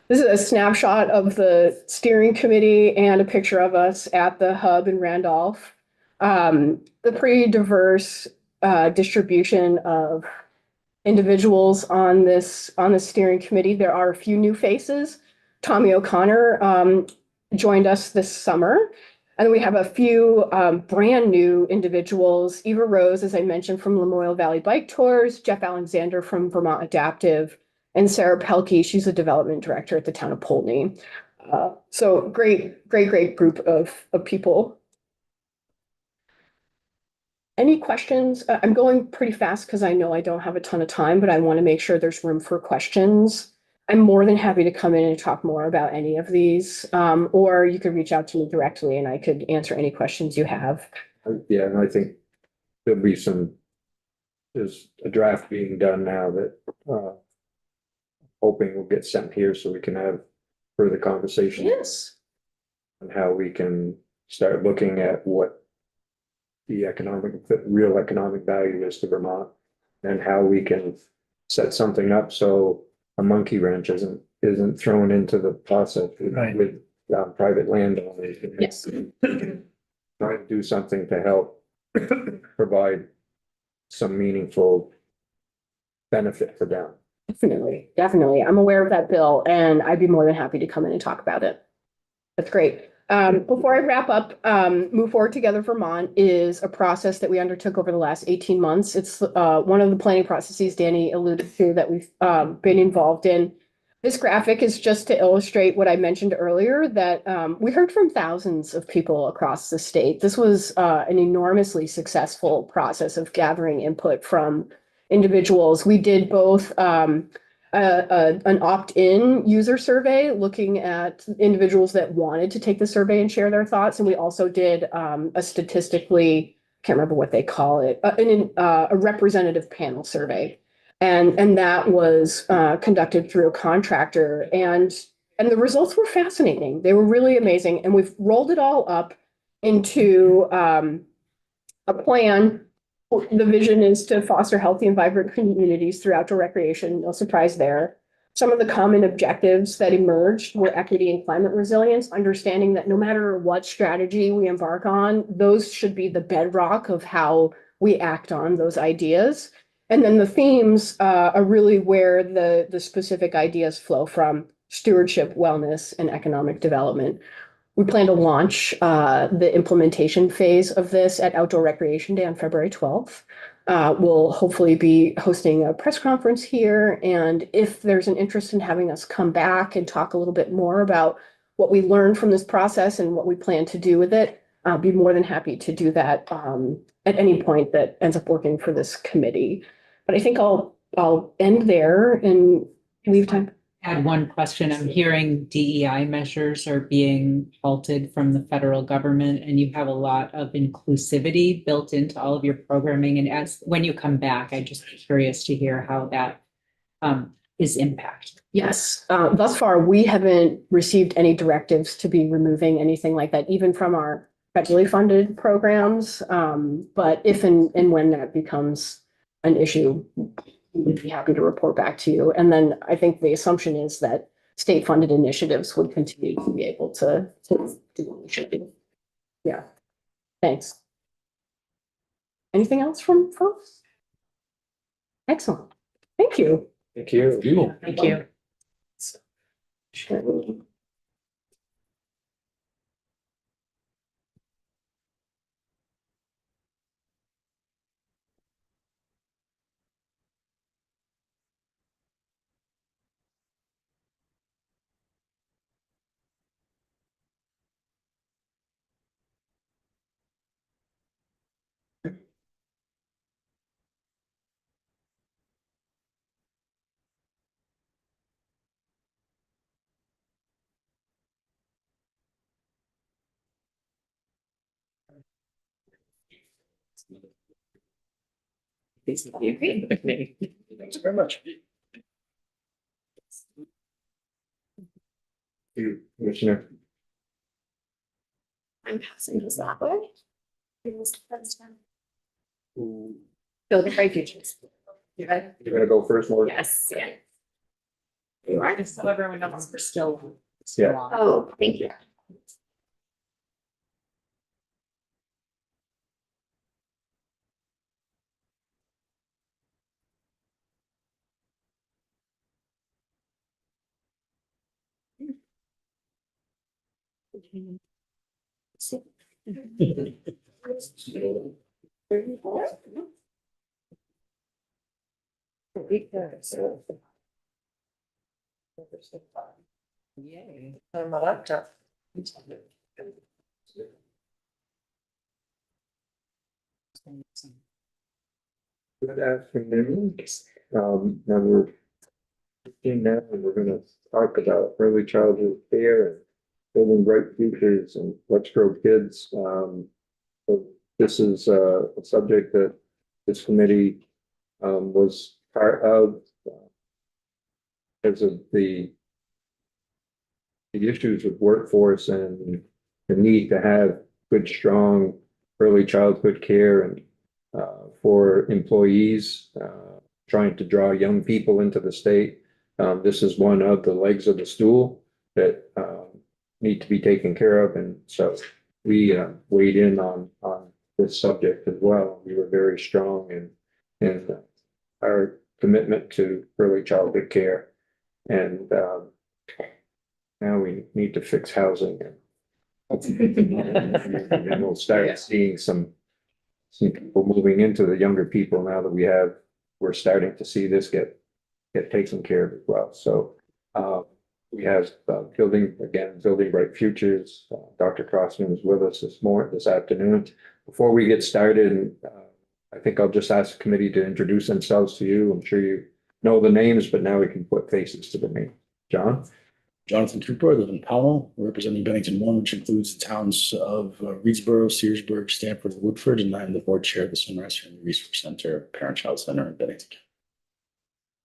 This is a snapshot of the steering committee and a picture of us at the hub in Randolph. The pretty diverse distribution of individuals on this steering committee. There are a few new faces. Tommy O'Connor joined us this summer. And we have a few brand new individuals. Eva Rose, as I mentioned, from Lamoille Valley Bike Tours, Jeff Alexander from Vermont Adaptive, and Sarah Pelkey, she's a development director at the town of Poultney. So great group of people. Any questions? I'm going pretty fast because I know I don't have a ton of time, but I want to make sure there's room for questions. I'm more than happy to come in and talk more about any of these, or you could reach out to me directly and I could answer any questions you have. Yeah, and I think there'll be there's a draft being done now that hoping will get sent here so we can have further conversation. Yes. On how we can start looking at what the real economic value is to Vermont and how we can set something up so a monkey wrench isn't thrown into the process with private landowners. Yes. Try to do something to help provide some meaningful benefit for them. Definitely. I'm aware of that bill and I'd be more than happy to come in and talk about it. That's great. Before I wrap up, Move Forward Together Vermont is a process that we undertook over the last 18 months. It's one of the planning processes Danny alluded to that we've been involved in. This graphic is just to illustrate what I mentioned earlier, that we heard from thousands of people across the state. This was an enormously successful process of gathering input from individuals. We did both an opt-in user survey looking at individuals that wanted to take the survey and share their thoughts. And we also did a statistically, can't remember what they call it, a representative panel survey. And that was conducted through a contractor. And the results were fascinating. They were really amazing. And we've rolled it all up into a plan. The vision is to foster healthy and vibrant communities through outdoor recreation. No surprise there. some of the common objectives that emerged were equity and climate resilience, understanding that no matter what strategy we embark on, those should be the bedrock of how we act on those ideas. And then the themes are really where the specific ideas flow from: stewardship, wellness, and economic development. We plan to launch the implementation phase of this at Outdoor Recreation Day on February 12th. We'll hopefully be hosting a press conference here, and if there's an interest in having us come back and talk a little bit more about what we learned from this process and what we plan to do with it, I'll be more than happy to do that at any point that ends up working for this committee. But I think I'll end there and leave time. Add one question. I'm hearing DEI measures are being halted from the federal government, and you have a lot of inclusivity built into all of your programming. And as when you come back, I'm just curious to hear how that is impacted. Yes, thus far, we haven't received any directives to be removing anything like that, even from our federally funded programs. But if and when that becomes an issue, we'd be happy to report back to you. And then I think the assumption is that state-funded initiatives would continue to be able to do what we should do. Yeah, thanks. Anything else from folks? Excellent. Thank you. Thank you. Thank you. Thanks very much. Commissioner. I'm passing this that way. You're Building bright futures. You ready? gonna go first, Morgan? Yes, yeah. You are. Just so everyone knows we're still. Yeah. on. Oh, thank you. Yay. On my laptop. Good afternoon. Now we're in that, and we're gonna talk about early childhood care and building bright futures and Let's Grow Kids. So this is a subject that this committee was part of because of the issues with workforce and the need to have good, strong early childhood care and for employees trying to draw young people into the state. This is one of the legs of the stool that need to be taken care of. And so we weighed in on this subject as well. We were very strong in our commitment to early childhood care. And now we need to fix housing. And we'll start seeing some people moving into the younger people now that we're starting to see this get taken care of as well. So we have building bright futures. Dr. Crossman is with us this afternoon. Before we get started, I think I'll just ask the committee to introduce themselves to you. I'm sure you know the names, but now we can put faces to the name. John? Jonathan Cooper, I live in Powell, representing Bennington One, which includes the towns of Reedsboro, Searsburg, Stanford, and Woodford, and I'm the board chair of the Sunrise Family Resource Center, Parent Child Center in Bennington.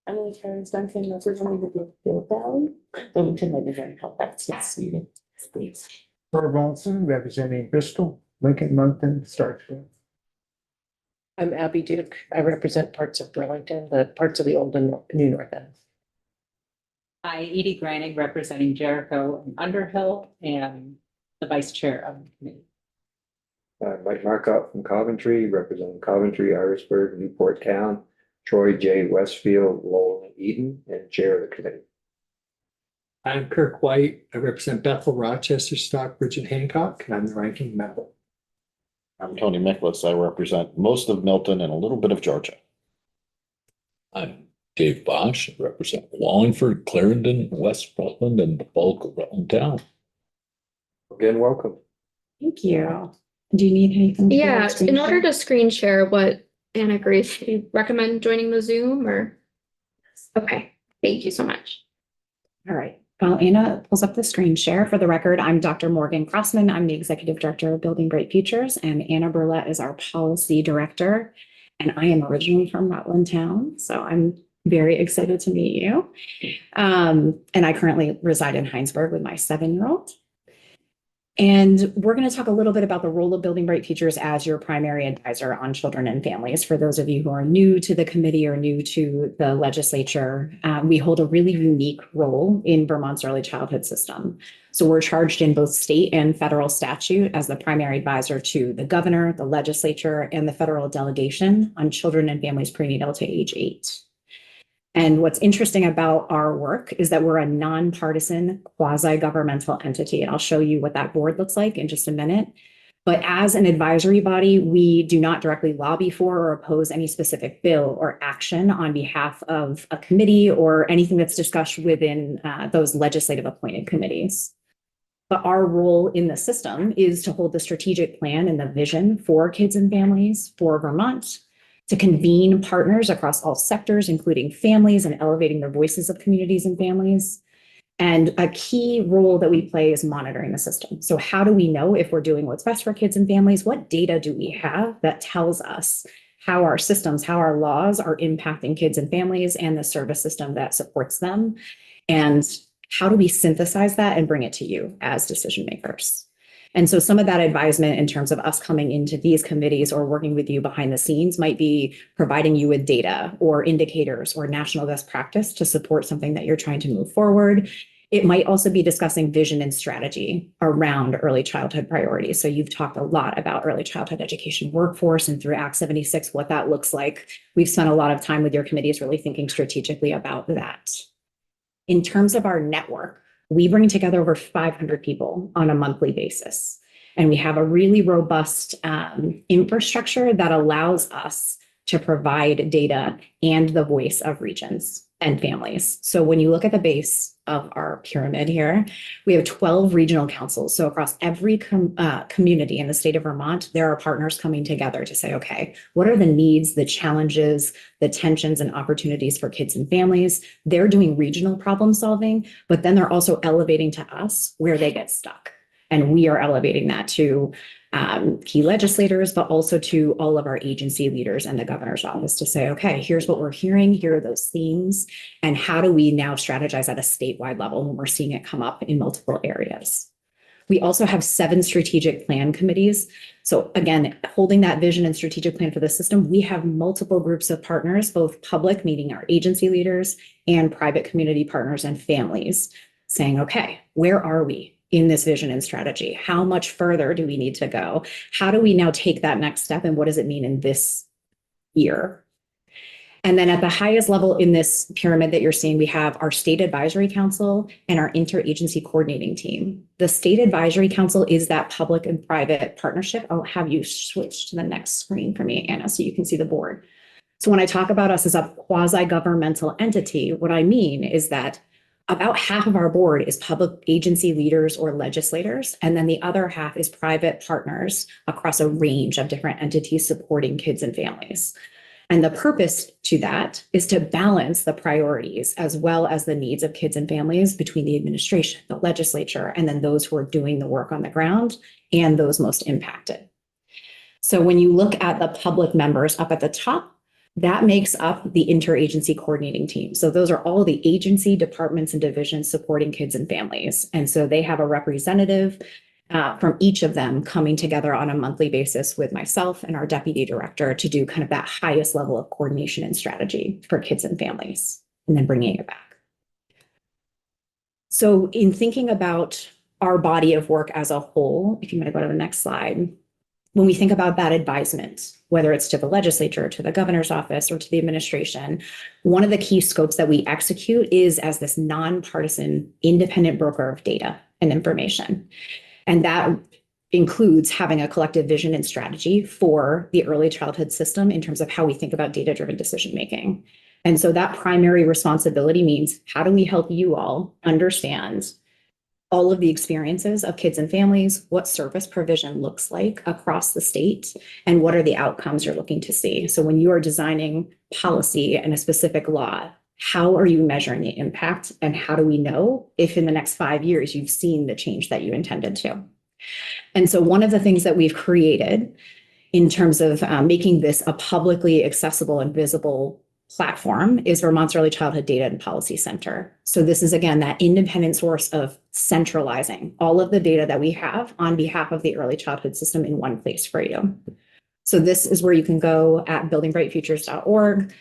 I'm Terrence Duncan, representing the Bill Valley. Wilmington might be very helpful. Yes, please. Herb Olson, representing Bristol, Lincoln, Moncton, Starkville. I'm Abby Duke. I represent parts of Burlington, the parts of the old and new North End. Hi, Edie Greining, representing Jericho and Underhill, and the vice chair of the committee. Mike Marcotte from Coventry, representing Coventry, Irisburg, Newport Town, Troy J. Westfield, Lowell and Eaton, and chair of the committee. I'm Kirk White. I represent Bethel, Rochester, Stockbridge, and Hancock, and I'm the ranking member. I'm Tony Miklas. I represent most of Milton and a little bit of Georgia. I'm Dave Bosch, I represent Wallingford, Clarendon, West Rutland, and the bulk of Rutland Town. Again, welcome. Thank you. Do you need anything? Yeah, in order to screen share what Anna agrees, do you recommend joining the Zoom or? Okay, thank you so much. All right. While Anna pulls up the screen share, for the record, I'm Dr. Morgan Crossman. I'm the Executive Director of Building Bright Futures, and Anna Burlett is our Policy Director. And I am originally from Rutland Town, so I'm very excited to meet you. And I currently reside in Heinsberg with my 7-year-old. And we're going to talk a little bit about the role of Building Bright Futures as your primary advisor on children and families. For those of you who are new to the committee or new to the legislature, we hold a really unique role in Vermont's early childhood system. So we're charged in both state and federal statute as the primary advisor to the governor, the legislature, and the federal delegation on children and families prenatal to age 8. And what's interesting about our work is that we're a nonpartisan quasi-governmental entity. And I'll show you what that board looks like in just a minute. But as an advisory body, we do not directly lobby for or oppose any specific bill or action on behalf of a committee or anything that's discussed within those legislative appointed committees. But our role in the system is to hold the strategic plan and the vision for kids and families for Vermont, to convene partners across all sectors, including families, and elevating the voices of communities and families. And a key role that we play is monitoring the system. So how do we know if we're doing what's best for kids and families? What data do we have that tells us how our systems, how our laws are impacting kids and families and the service system that supports them? And how do we synthesize that and bring it to you as decision makers? And so some of that advisement in terms of us coming into these committees or working with you behind the scenes might be providing you with data or indicators or national best practice to support something that you're trying to move forward. It might also be discussing vision and strategy around early childhood priorities. So you've talked a lot about early childhood education workforce and through Act 76, what that looks like. We've spent a lot of time with your committees really thinking strategically about that. In terms of our network, we bring together over 500 people on a monthly basis. And we have a really robust infrastructure that allows us to provide data and the voice of regions and families. So when you look at the base of our pyramid here, we have 12 regional councils. So across every community in the state of Vermont, there are partners coming together to say, okay, what are the needs, the challenges, the tensions and opportunities for kids and families? They're doing regional problem solving, but then they're also elevating to us where they get stuck. And we are elevating that to key legislators, but also to all of our agency leaders and the governor's office to say, okay, here's what we're hearing, here are those themes, and how do we now strategize at a statewide level when we're seeing it come up in multiple areas. We also have 7 strategic plan committees. So again, holding that vision and strategic plan for the system, we have multiple groups of partners, both public, meaning our agency leaders, and private community partners and families, saying, okay, where are we in this vision and strategy? How much further do we need to go? How do we now take that next step? And what does it mean in this year? And then at the highest level in this pyramid that you're seeing, we have our State Advisory Council and our Interagency Coordinating Team. The State Advisory Council is that public and private partnership. I'll have you switch to the next screen for me, Anna, so you can see the board. So when I talk about us as a quasi-governmental entity, what I mean is that about half of our board is public agency leaders or legislators, and then the other half is private partners across a range of different entities supporting kids and families. And the purpose to that is to balance the priorities as well as the needs of kids and families between the administration, the legislature, and then those who are doing the work on the ground and those most impacted. So when you look at the public members up at the top, that makes up the interagency coordinating team. So those are all the agency departments and divisions supporting kids and families. And so they have a representative from each of them coming together on a monthly basis with myself and our deputy director to do kind of that highest level of coordination and strategy for kids and families, and then bringing it back. So in thinking about our body of work as a whole, if you might go to the next slide, when we think about that advisement, whether it's to the legislature, to the governor's office, or to the administration, one of the key scopes that we execute is as this nonpartisan independent broker of data and information. And that includes having a collective vision and strategy for the early childhood system in terms of how we think about data-driven decision-making. And so that primary responsibility means, how do we help you all understand all of the experiences of kids and families, what service provision looks like across the state, and what are the outcomes you're looking to see? So when you are designing policy and a specific law, how are you measuring the impact, and how do we know if in the next 5 years you've seen the change that you intended to? And so one of the things that we've created in terms of making this a publicly accessible and visible platform is Vermont's Early Childhood Data and Policy Center. So this is, again, that independent source of centralizing all of the data that we have on behalf of the early childhood system in one place for you. So this is where you can go at buildingbrightfutures.org.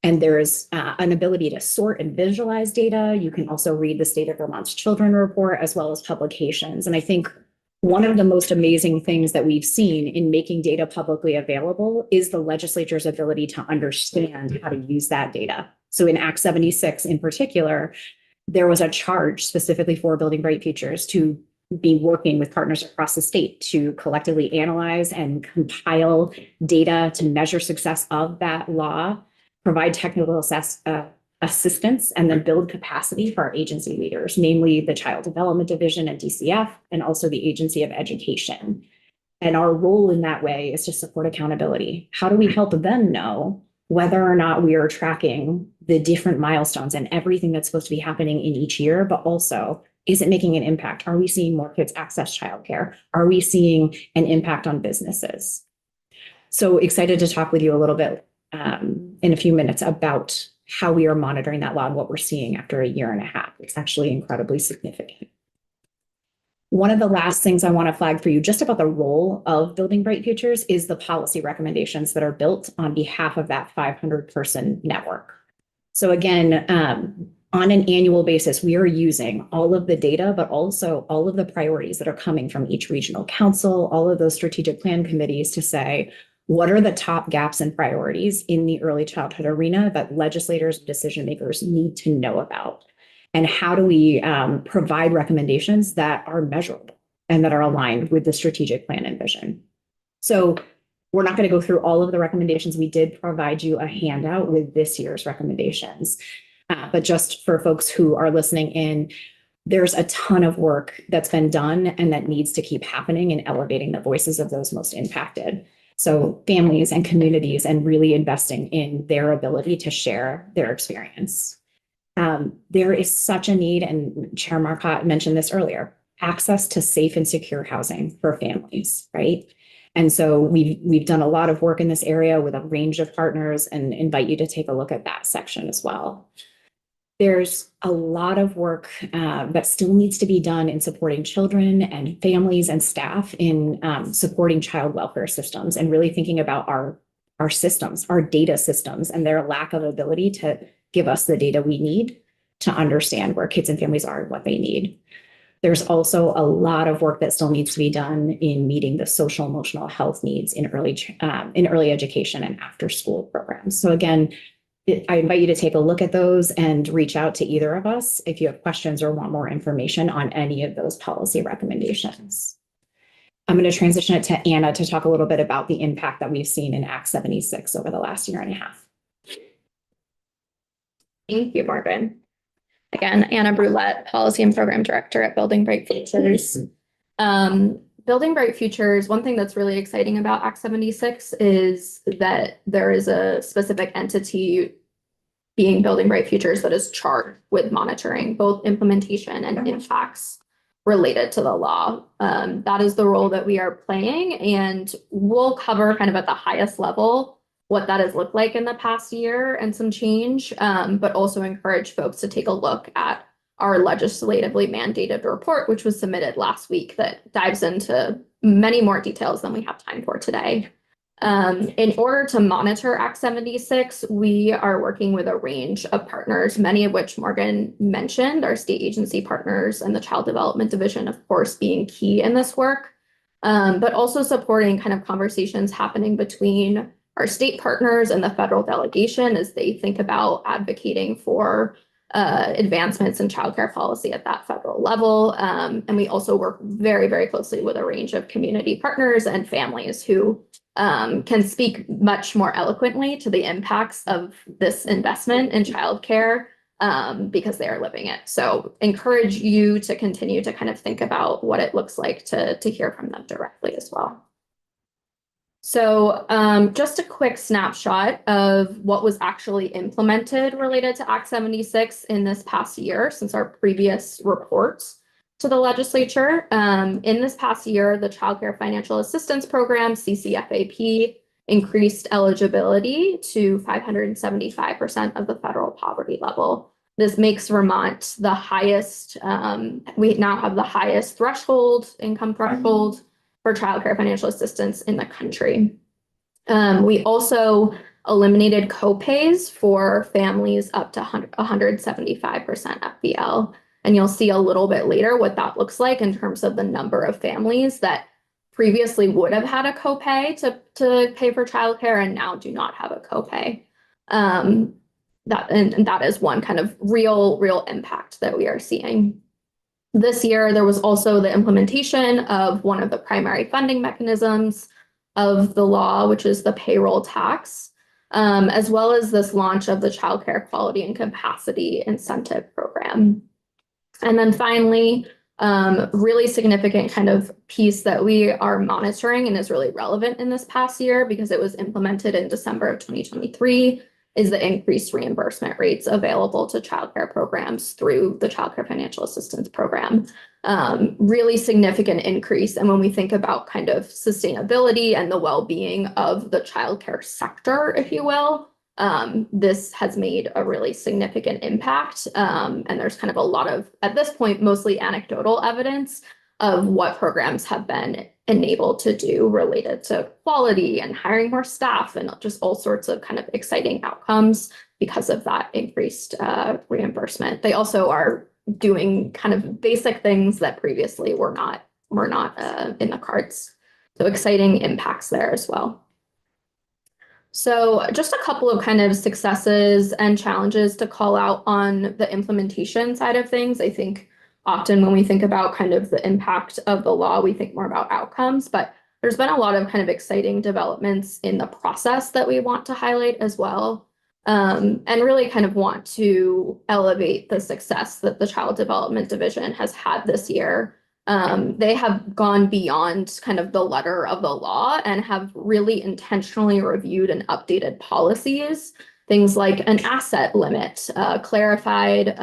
And there's an ability to sort and visualize data. You can also read the State of Vermont's Children Report, as well as publications. And I think one of the most amazing things that we've seen in making data publicly available is the legislature's ability to understand how to use that data. So in Act 76 in particular, there was a charge specifically for Building Bright Futures to be working with partners across the state to collectively analyze and compile data to measure success of that law, provide technical assistance, and then build capacity for our agency leaders, namely the Child Development Division at DCF and also the Agency of Education. And our role in that way is to support accountability. How do we help them know whether or not we are tracking the different milestones and everything that's supposed to be happening in each year, but also, is it making an impact? Are we seeing more kids access childcare? Are we seeing an impact on businesses? So excited to talk with you a little bit in a few minutes about how we are monitoring that law and what we're seeing after a year and a half. It's actually incredibly significant. One of the last things I want to flag for you just about the role of Building Bright Futures is the policy recommendations that are built on behalf of that 500-person network. So again, on an annual basis, we are using all of the data, but also all of the priorities that are coming from each regional council, all of those strategic plan committees to say, what are the top gaps and priorities in the early childhood arena that legislators, decision makers need to know about? And how do we provide recommendations that are measurable and that are aligned with the strategic plan and vision? So we're not going to go through all of the recommendations. We did provide you a handout with this year's recommendations. But just for folks who are listening in, there's a ton of work that's been done and that needs to keep happening in elevating the voices of those most impacted. So families and communities, and really investing in their ability to share their experience. There is such a need, and Chair Marcotte mentioned this earlier, access to safe and secure housing for families, right? And so we've done a lot of work in this area with a range of partners, and invite you to take a look at that section as well. There's a lot of work that still needs to be done in supporting children and families and staff in supporting child welfare systems, and really thinking about our systems, our data systems, and their lack of ability to give us the data we need to understand where kids and families are and what they need. There's also a lot of work that still needs to be done in meeting the social emotional health needs in early education and after school programs. So again, I invite you to take a look at those and reach out to either of us if you have questions or want more information on any of those policy recommendations. I'm going to transition it to Anna to talk a little bit about the impact that we've seen in Act 76 over the last year and a half. Thank you, Morgan. Again, Anna Brulette, Policy and Program Director at Building Bright Futures. Building Bright Futures, one thing that's really exciting about Act 76 is that there is a specific entity being Building Bright Futures that is charged with monitoring both implementation and impacts related to the law. That is the role that we are playing, and we'll cover kind of at the highest level what that has looked like in the past year and some change, but also encourage folks to take a look at our legislatively mandated report, which was submitted last week, that dives into many more details than we have time for today. In order to monitor Act 76, we are working with a range of partners, many of which Morgan mentioned, our state agency partners and the Child Development Division, of course, being key in this work, but also supporting kind of conversations happening between our state partners and the federal delegation as they think about advocating for advancements in childcare policy at that federal level. And we also work very, very closely with a range of community partners and families who can speak much more eloquently to the impacts of this investment in childcare because they are living it. So encourage you to continue to kind of think about what it looks like to hear from them directly as well. So just a quick snapshot of what was actually implemented related to Act 76 in this past year since our previous reports to the legislature. In this past year, the Child Care Financial Assistance Program, CCFAP, increased eligibility to 575% of the federal poverty level. This makes Vermont the highest, we now have the highest income threshold for childcare financial assistance in the country. We also eliminated co-pays for families up to 175% FPL. And you'll see a little bit later what that looks like in terms of the number of families that previously would have had a copay to pay for childcare and now do not have a copay. That is one kind of real impact that we are seeing. This year, there was also the implementation of one of the primary funding mechanisms of the law, which is the payroll tax, as well as this launch of the Child Care Quality and Capacity Incentive Program. And then finally, really significant kind of piece that we are monitoring and is really relevant in this past year because it was implemented in December of 2023 is the increased reimbursement rates available to childcare programs through the Child Care Financial Assistance Program. Really significant increase. And when we think about kind of sustainability and the well-being of the childcare sector, if you will, this has made a really significant impact. And there's kind of a lot of, at this point, mostly anecdotal evidence of what programs have been enabled to do related to quality and hiring more staff and just all sorts of kind of exciting outcomes because of that increased reimbursement. They also are doing kind of basic things that previously were not in the cards. So exciting impacts there as well. So just a couple of kind of successes and challenges to call out on the implementation side of things. I think often when we think about kind of the impact of the law, we think more about outcomes, but there's been a lot of kind of exciting developments in the process that we want to highlight as well. And really kind of want to elevate the success that the Child Development Division has had this year. They have gone beyond kind of the letter of the law and have really intentionally reviewed and updated policies. Things like an asset limit, clarified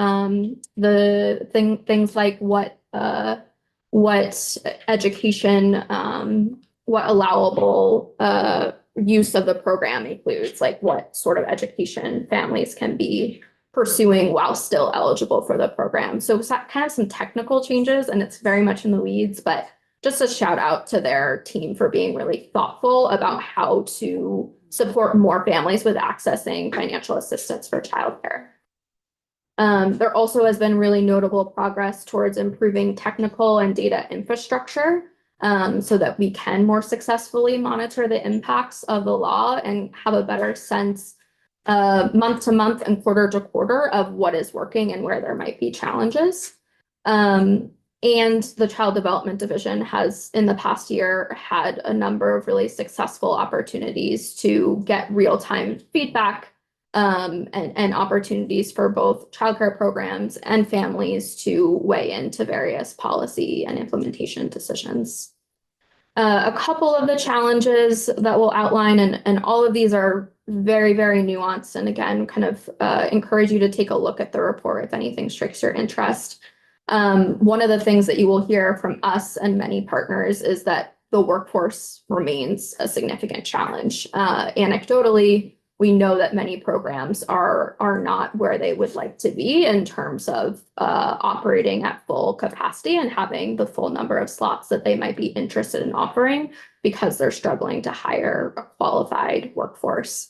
things like what education, what allowable use of the program includes, like what sort of education families can be pursuing while still eligible for the program. So kind of some technical changes, and it's very much in the weeds, but just a shout out to their team for being really thoughtful about how to support more families with accessing financial assistance for childcare. There also has been really notable progress towards improving technical and data infrastructure so that we can more successfully monitor the impacts of the law and have a better sense month to month and quarter to quarter of what is working and where there might be challenges. And the Child Development Division has, in the past year, had a number of really successful opportunities to get real-time feedback and opportunities for both childcare programs and families to weigh into various policy and implementation decisions. A couple of the challenges that we'll outline, and all of these are very, very nuanced, and again, kind of encourage you to take a look at the report if anything strikes your interest. One of the things that you will hear from us and many partners is that the workforce remains a significant challenge. Anecdotally, we know that many programs are not where they would like to be in terms of operating at full capacity and having the full number of slots that they might be interested in offering because they're struggling to hire a qualified workforce.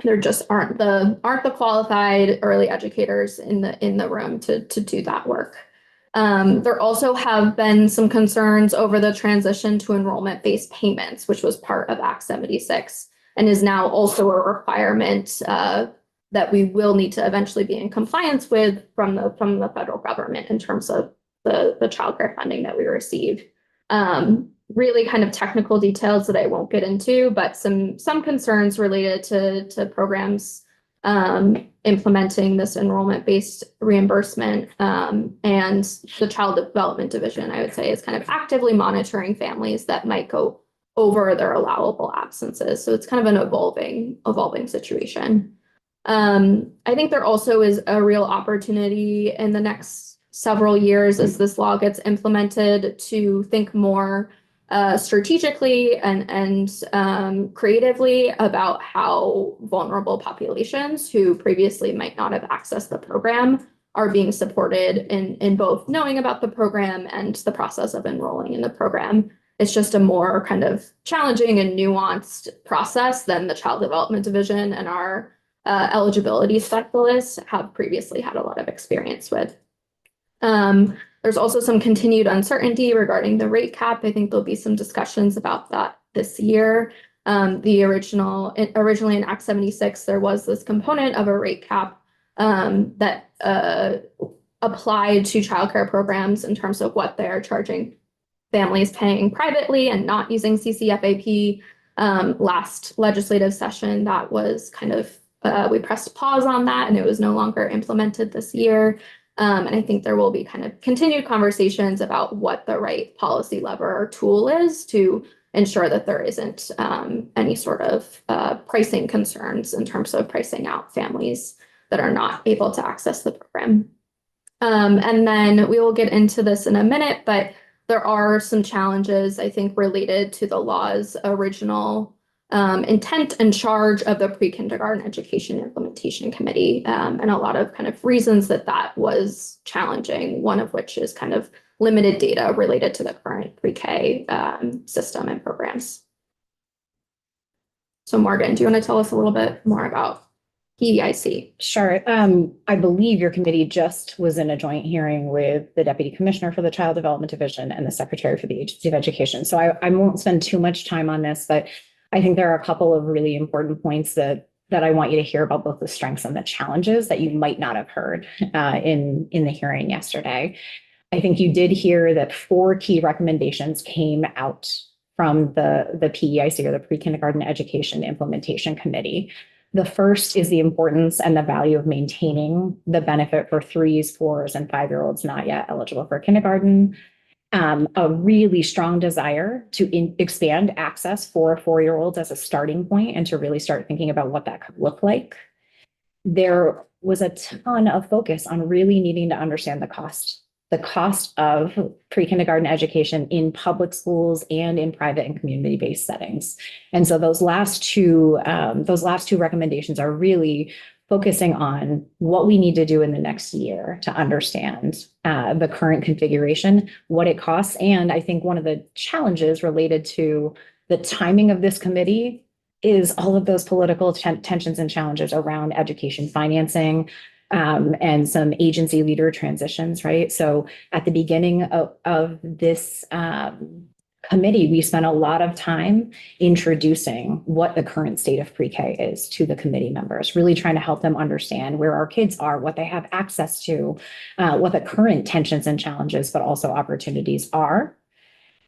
There just aren't the qualified early educators in the room to do that work. There also have been some concerns over the transition to enrollment-based payments, which was part of Act 76 and is now also a requirement that we will need to eventually be in compliance with from the federal government in terms of the childcare funding that we receive. Really kind of technical details that I won't get into, but some concerns related to programs implementing this enrollment-based reimbursement, and the Child Development Division, I would say, is kind of actively monitoring families that might go over their allowable absences. So it's kind of an evolving situation. I think there also is a real opportunity in the next several years as this law gets implemented to think more strategically and creatively about how vulnerable populations who previously might not have accessed the program are being supported in both knowing about the program and the process of enrolling in the program. It's just a more kind of challenging and nuanced process than the Child Development Division and our eligibility specialists have previously had a lot of experience with. There's also some continued uncertainty regarding the rate cap. I think there'll be some discussions about that this year. Originally in Act 76, there was this component of a rate cap that applied to childcare programs in terms of what they're charging families paying privately and not using CCFAP. Last legislative session, that was kind of, we pressed pause on that and it was no longer implemented this year. And I think there will be kind of continued conversations about what the right policy lever or tool is to ensure that there isn't any sort of pricing concerns in terms of pricing out families that are not able to access the program. And then we will get into this in a minute, but there are some challenges, I think, related to the law's original intent and charge of the Pre-Kindergarten Education Implementation Committee, and a lot of kind of reasons that was challenging, one of which is kind of limited data related to the current pre-K system and programs. So Morgan, do you want to tell us a little bit more about PEIC? Sure. I believe your committee just was in a joint hearing with the Deputy Commissioner for the Child Development Division and the Secretary for the Agency of Education. So I won't spend too much time on this, but I think there are a couple of really important points that I want you to hear about, both the strengths and the challenges that you might not have heard in the hearing yesterday. I think you did hear that 4 key recommendations came out from the PEIC, or the Pre-Kindergarten Education Implementation Committee. The first is the importance and the value of maintaining the benefit for 3s, 4s, and 5-year-olds not yet eligible for kindergarten. A really strong desire to expand access for 4-year-olds as a starting point and to really start thinking about what that could look like. There was a ton of focus on really needing to understand the cost of pre-kindergarten education in public schools and in private and community-based settings. And so those last two recommendations are really focusing on what we need to do in the next year to understand the current configuration, what it costs. And I think one of the challenges related to the timing of this committee is all of those political tensions and challenges around education financing, and some agency leader transitions, right? So at the beginning of this committee, we spent a lot of time introducing what the current state of pre-K is to the committee members, really trying to help them understand where our kids are, what they have access to, what the current tensions and challenges, but also opportunities are.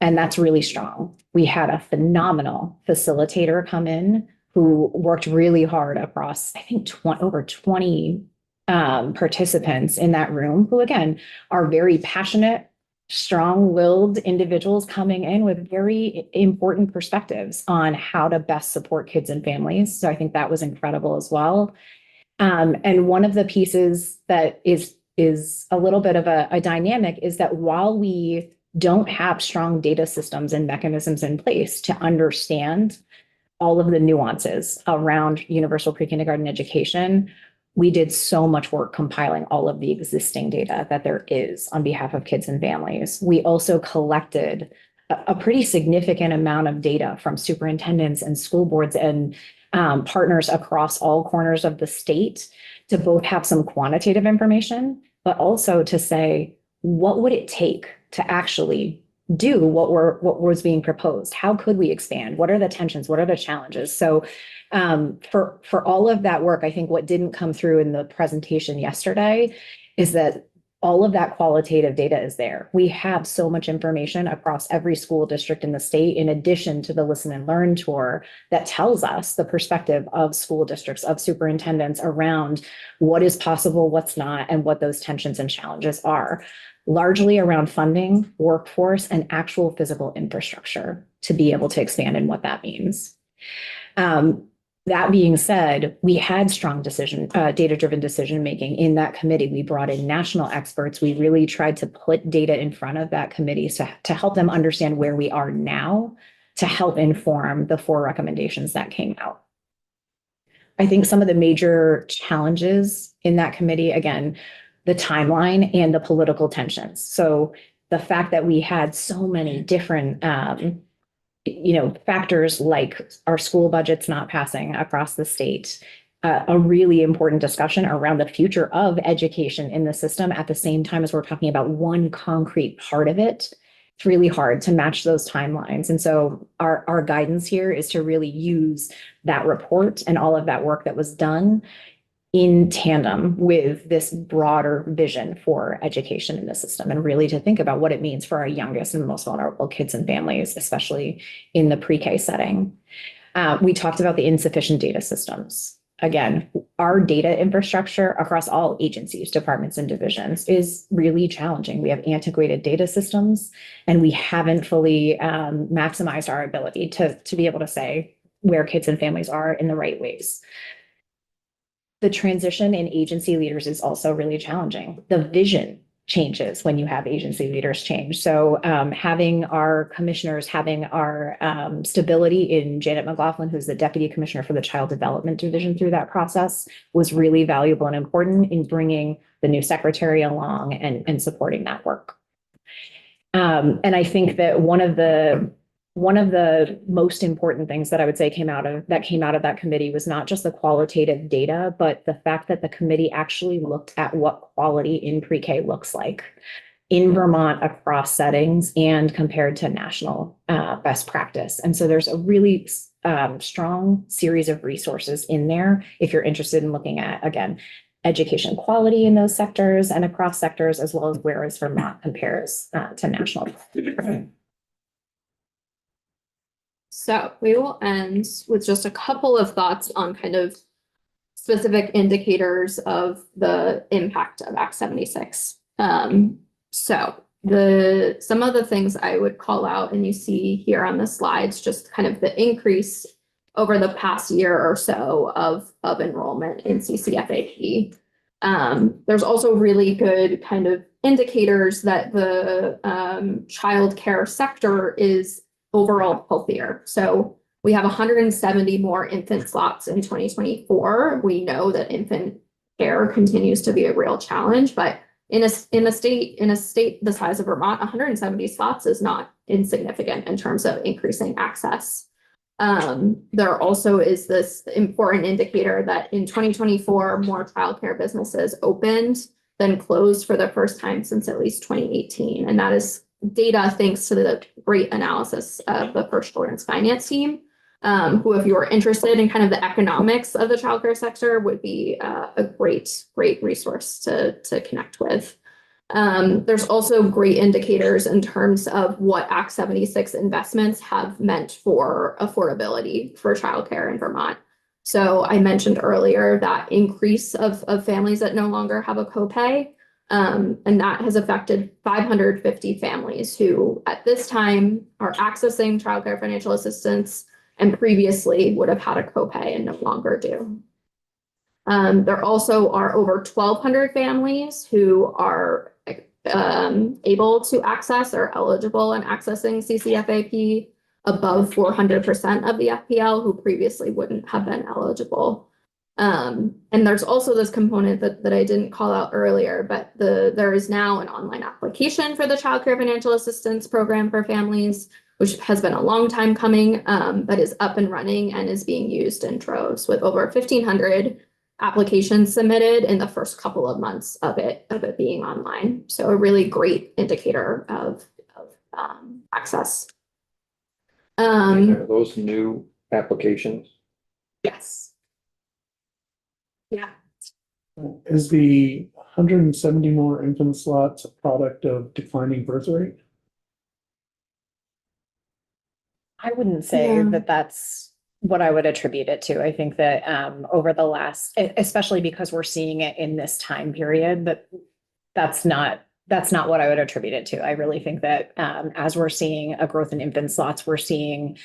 And that's really strong. We had a phenomenal facilitator come in who worked really hard across, I think, over 20 participants in that room, who again are very passionate, strong-willed individuals coming in with very important perspectives on how to best support kids and families. So I think that was incredible as well. And one of the pieces that is a little bit of a dynamic is that while we don't have strong data systems and mechanisms in place to understand all of the nuances around universal pre-kindergarten education, we did so much work compiling all of the existing data that there is on behalf of kids and families. We also collected a pretty significant amount of data from superintendents and school boards and partners across all corners of the state to both have some quantitative information, but also to say, what would it take to actually do what was being proposed? How could we expand? What are the tensions? What are the challenges? So for all of that work, I think what didn't come through in the presentation yesterday is that all of that qualitative data is there. We have so much information across every school district in the state, in addition to the Listen and Learn tour that tells us the perspective of school districts, of superintendents around what is possible, what's not, and what those tensions and challenges are. Largely around funding, workforce, and actual physical infrastructure to be able to expand and what that means. That being said, we had strong data-driven decision-making in that committee. We brought in national experts. We really tried to put data in front of that committee to help them understand where we are now, to help inform the 4 recommendations that came out. I think some of the major challenges in that committee, again, the timeline and the political tensions. So the fact that we had so many different factors like our school budgets not passing across the state, a really important discussion around the future of education in the system at the same time as we're talking about one concrete part of it. It's really hard to match those timelines. And so our guidance here is to really use that report and all of that work that was done in tandem with this broader vision for education in the system, and really to think about what it means for our youngest and most vulnerable kids and families, especially in the pre-K setting. We talked about the insufficient data systems. Again, our data infrastructure across all agencies, departments, and divisions is really challenging. We have antiquated data systems, and we haven't fully maximized our ability to be able to say where kids and families are in the right ways. The transition in agency leaders is also really challenging. The vision changes when you have agency leaders change. So having our commissioners, having our stability in Janet McLaughlin, who's the Deputy Commissioner for the Child Development Division through that process, was really valuable and important in bringing the new secretary along and supporting that work. And I think that one of the most important things that I would say came out of that committee was not just the qualitative data, but the fact that the committee actually looked at what quality in pre-K looks like in Vermont across settings and compared to national best practice. And so there's a really strong series of resources in there if you're interested in looking at, again, education quality in those sectors and across sectors, as well as whereas Vermont compares to national. So we will end with just a couple of thoughts on kind of specific indicators of the impact of Act 76. So some of the things I would call out, and you see here on the slides, just kind of the increase over the past year or so of enrollment in CCFAP. There's also really good kind of indicators that the childcare sector is overall healthier. So we have 170 more infant slots in 2024. We know that infant care continues to be a real challenge, but in a state the size of Vermont, 170 slots is not insignificant in terms of increasing access. There also is this important indicator that in 2024, more childcare businesses opened than closed for the first time since at least 2018. And that is data thanks to the great analysis of the First Children's finance team, who, if you are interested in kind of the economics of the childcare sector, would be a great resource to connect with. There's also great indicators in terms of what Act 76 investments have meant for affordability for childcare in Vermont. So I mentioned earlier that increase of families that no longer have a copay. And that has affected 550 families who at this time are accessing childcare financial assistance and previously would have had a copay and no longer do. There also are over 1,200 families who are able to access or eligible and accessing CCFAP. above 400% of the FPL who previously wouldn't have been eligible. And there's also this component that I didn't call out earlier, but there is now an online application for the Child Care Financial Assistance Program for families, which has been a long time coming, but is up and running and is being used in droves with over 1,500 applications submitted in the first couple of months of it being online. So a really great indicator of access. Are those new applications? Yes. Yeah. Is the 170 more infant slots a product of declining birth rate? I wouldn't say Yeah. that that's what I would attribute it to. I think that over the last, especially because we're seeing it in this time period, but that's not what I would attribute it to. I really think that as we're seeing a growth in infant slots, we're seeing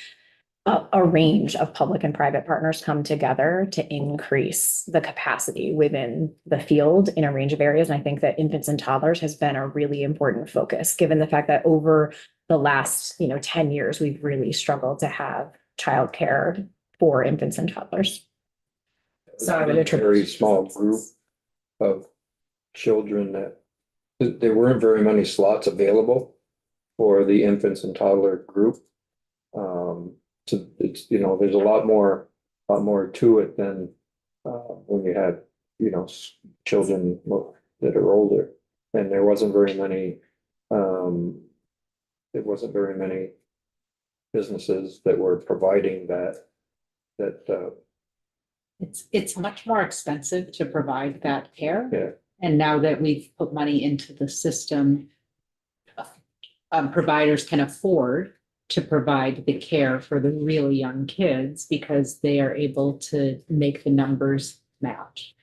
a range of public and private partners come together to increase the capacity within the field in a range of areas. And I think that infants and toddlers has been a really important focus, given the fact that over the last 10 years, we've really struggled to have childcare for infants and toddlers. So I would A attribute. very small group of children that there weren't very many slots available for the infants and toddler group. So it's, there's a lot more to it than when you had, children that are older. And there wasn't very many businesses that were providing that. It's much more expensive to provide that care. Yeah. And now that we've put money into the system, providers can afford to provide the care for the really young kids because they are able to make the numbers match.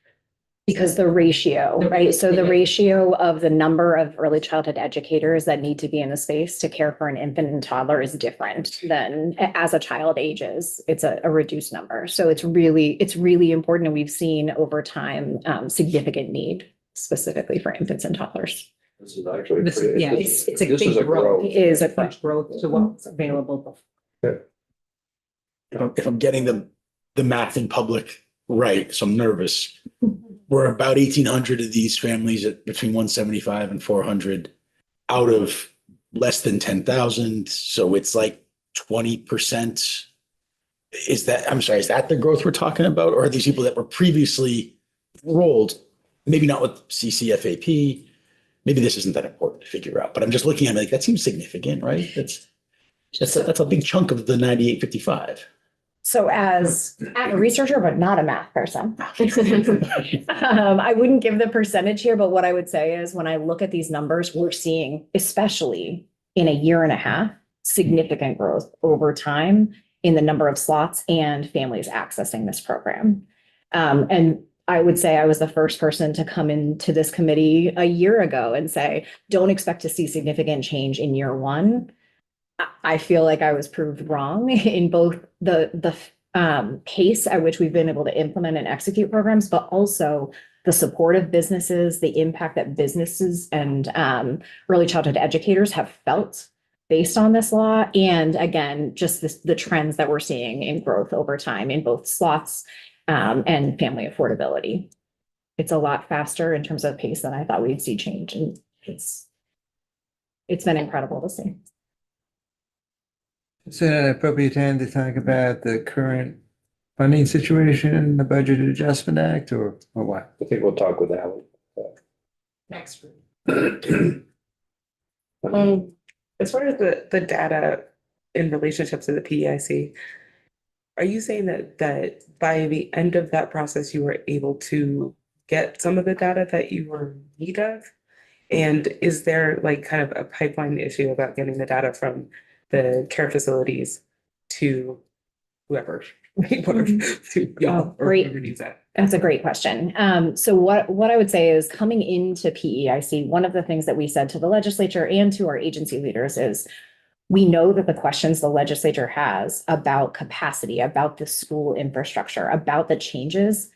Because the ratio, right? So the ratio of the number of early childhood educators that need to be in the space to care for an infant and toddler is different than as a child ages. It's a reduced number. So it's really important. And we've seen over time significant need specifically for infants and toddlers. This is actually. It's a This is big a growth. growth. It is a Huge growth to what's available. If I'm getting the math in public right, so I'm nervous. We're about 1,800 of these families at between 175 and 400 out of less than 10,000. So it's like 20%. Is that the growth we're talking about? Or are these people that were previously enrolled, maybe not with CCFAP? Maybe this isn't that important to figure out, but I'm just looking at it like, that seems significant, right? That's a big chunk of the 9855. So as a researcher, but not a math person, I wouldn't give the percentage here, but what I would say is when I look at these numbers, we're seeing, especially in a year and a half, significant growth over time in the number of slots and families accessing this program. And I would say I was the first person to come into this committee a year ago and say, don't expect to see significant change in year one. I feel like I was proved wrong in both the pace at which we've been able to implement and execute programs, but also the support of businesses, the impact that businesses and early childhood educators have felt based on this law. And again, just the trends that we're seeing in growth over time in both slots and family affordability. It's a lot faster in terms of pace than I thought we'd see change. And it's been incredible to see. Is it an appropriate time to talk about the current funding situation, the Budget Adjustment Act, or what? I think we'll talk with Alan. Next. As far as the data in relationship to the PEIC, are you saying that by the end of that process, you were able to get some of the data that you were in need of? And is there like kind of a pipeline issue about getting the data from the care facilities to whoever, to y'all or Great. whoever needs that? That's a great question. So what I would say is coming into PEIC, one of the things that we said to the legislature and to our agency leaders is we know that the questions the legislature has about capacity, about the school infrastructure, about the changes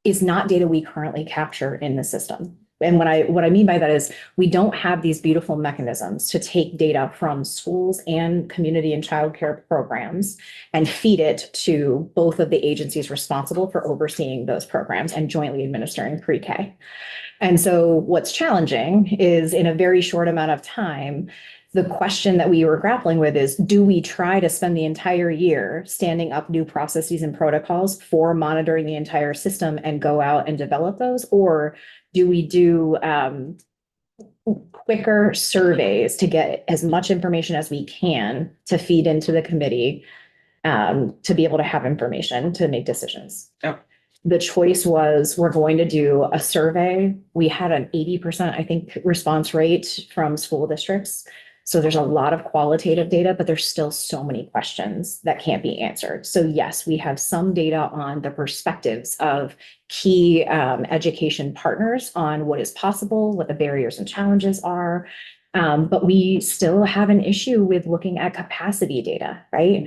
is not data we currently capture in the system. And what I mean by that is we don't have these beautiful mechanisms to take data from schools and community and childcare programs and feed it to both of the agencies responsible for overseeing those programs and jointly administering pre-K. And so what's challenging is in a very short amount of time, the question that we were grappling with is, do we try to spend the entire year standing up new processes and protocols for monitoring the entire system and go out and develop those? Or do we do quicker surveys to get as much information as we can to feed into the committee to be able to have information to make decisions? Oh. The choice was, we're going to do a survey. We had an 80%, I think, response rate from school districts. So there's a lot of qualitative data, but there's still so many questions that can't be answered. So yes, we have some data on the perspectives of key education partners on what is possible, what the barriers and challenges are. But we still have an issue with looking at capacity data, right?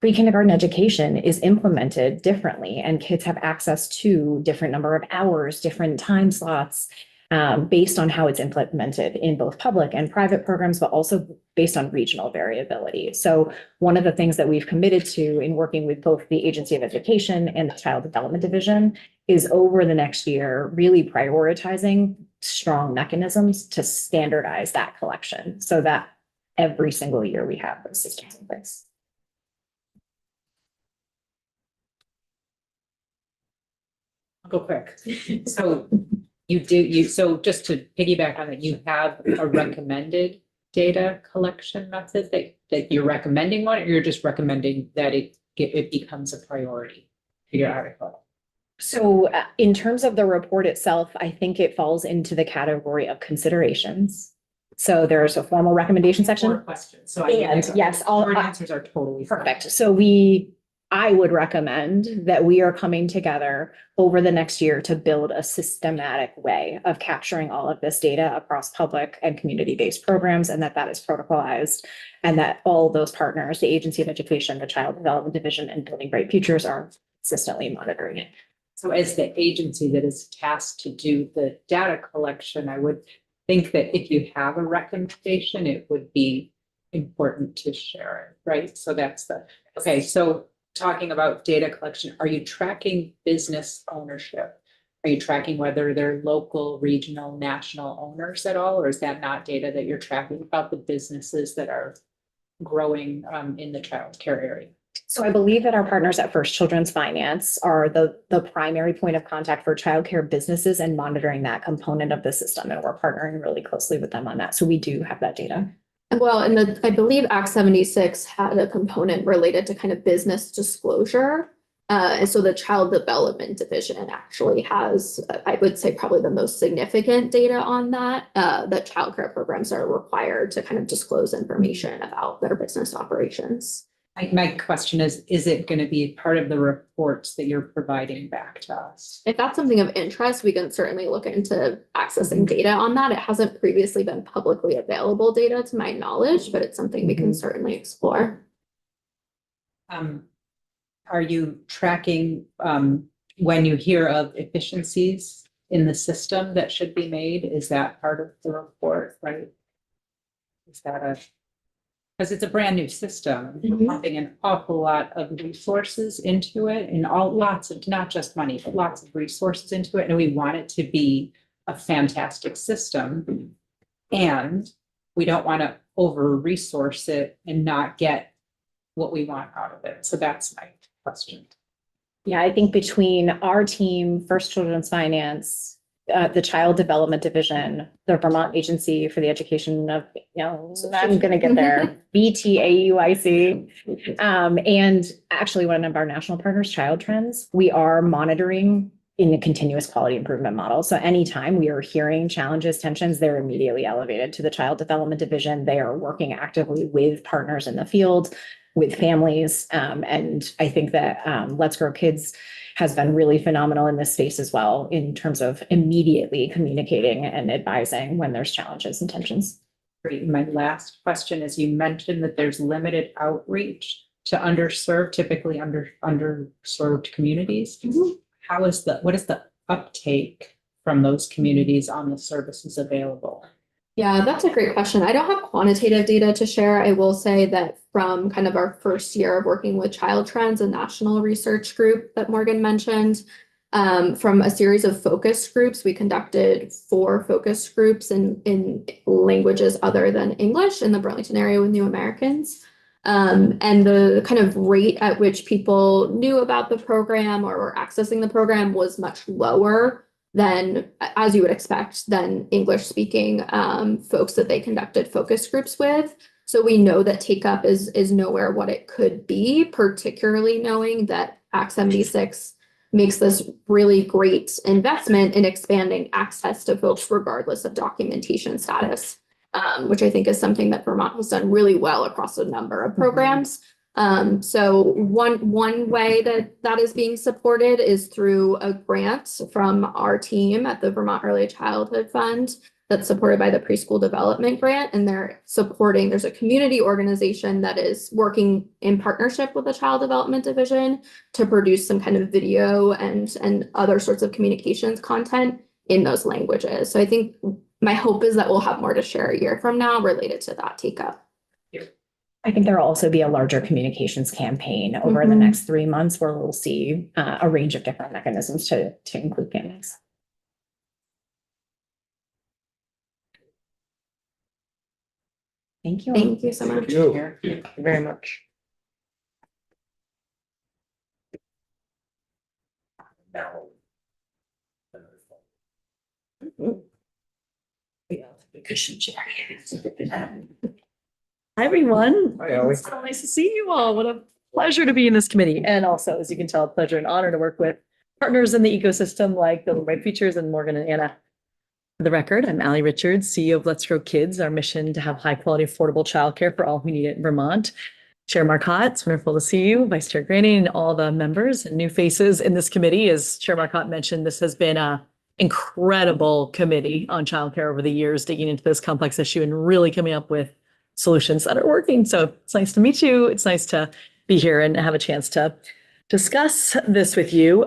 Pre-kindergarten education is implemented differently, and kids have access to different number of hours, different time slots, based on how it's implemented in both public and private programs, but also based on regional variability. So one of the things that we've committed to in working with both the Agency of Education and the Child Development Division is over the next year, really prioritizing strong mechanisms to standardize that collection so that every single year we have those systems in place. I'll go quick. So so just to piggyback on it, you have a recommended data collection method that you're recommending one, or you're just recommending that it becomes a priority for your article? So in terms of the report itself, I think it falls into the category of considerations. So there's a formal recommendation section. More questions. So yes, short answers are totally fine. perfect. So I would recommend that we are coming together over the next year to build a systematic way of capturing all of this data across public and community-based programs, and that is protocolized, and that all those partners, the Agency of Education, the Child Development Division, and Building Bright Futures are consistently monitoring it. So as the agency that is tasked to do the data collection, I would think that if you have a recommendation, it would be important to share it, right? So okay, so talking about data collection, are you tracking business ownership? Are you tracking whether they're local, regional, national owners at all? Or is that not data that you're tracking about the businesses that are growing in the childcare area? So I believe that our partners at First Children's Finance are the primary point of contact for childcare businesses and monitoring that component of the system. And we're partnering really closely with them on that. So we do have that data. Well, and I believe Act 76 had a component related to kind of business disclosure. And so the Child Development Division actually has, I would say, probably the most significant data on that, that childcare programs are required to kind of disclose information about their business operations. My question is it going to be part of the reports that you're providing back to us? If that's something of interest, we can certainly look into accessing data on that. It hasn't previously been publicly available data to my knowledge, but it's something we can certainly explore. Are you tracking when you hear of efficiencies in the system that should be made? Is that part of the report, right? Is that because it's a brand new system, we're pumping an awful lot of resources into it, and lots of, not just money, but lots of resources into it. And we want it to be a fantastic system. And we don't want to over-resource it and not get what we want out of it. So that's my question. Yeah, I think between our team, First Children's Finance, the Child Development Division, the Vermont Agency for the Education of, I'm going to get there, VTAUIC, and actually one of our national partners, Child Trends, we are monitoring in a continuous quality improvement model. So anytime we are hearing challenges, tensions, they're immediately elevated to the Child Development Division. They are working actively with partners in the field, with families. And I think that Let's Grow Kids has been really phenomenal in this space as well, in terms of immediately communicating and advising when there's challenges and tensions. Great. My last question is, you mentioned that there's limited outreach to underserved, typically underserved communities. What is the uptake from those communities on the services available? Yeah, that's a great question. I don't have quantitative data to share. I will say that from kind of our first year of working with Child Trends, a national research group that Morgan mentioned, from a series of focus groups, we conducted 4 focus groups in languages other than English in the Burlington area with New Americans. And the kind of rate at which people knew about the program or were accessing the program was much lower than, as you would expect, than English speaking folks that they conducted focus groups with. So we know that take up is nowhere what it could be, particularly knowing that Act 76 makes this really great investment in expanding access to folks regardless of documentation status, which I think is something that Vermont has done really well across a number of programs. So one way that is being supported is through a grant from our team at the Vermont Early Childhood Fund that's supported by the Preschool Development Grant, and there's a community organization that is working in partnership with the Child Development Division to produce some kind of video and other sorts of communications content in those languages. So I think my hope is that we'll have more to share a year from now related to that take up. I think there will also be a larger communications campaign over the next 3 months where we'll see a range of different mechanisms to include families. Thank you. Thank you so much. Thank you. Thank you very much. Cushion chair. Hi, everyone. Hi, Ally. It's so nice to see you all. What a pleasure to be in this committee. And also, as you can tell, a pleasure and honor to work with partners in the ecosystem like Building Bright Futures and Morgan and Anna. For the record, I'm Ally Richards, CEO of Let's Grow Kids, our mission to have high quality, affordable childcare for all who need it in Vermont. Chair Marcotte, it's wonderful to see you, Vice Chair Graney, and all the members and new faces in this committee. As Chair Marcotte mentioned, this has been a incredible committee on childcare over the years, digging into this complex issue and really coming up with solutions that are working. So it's nice to meet you. It's nice to be here and have a chance to discuss this with you.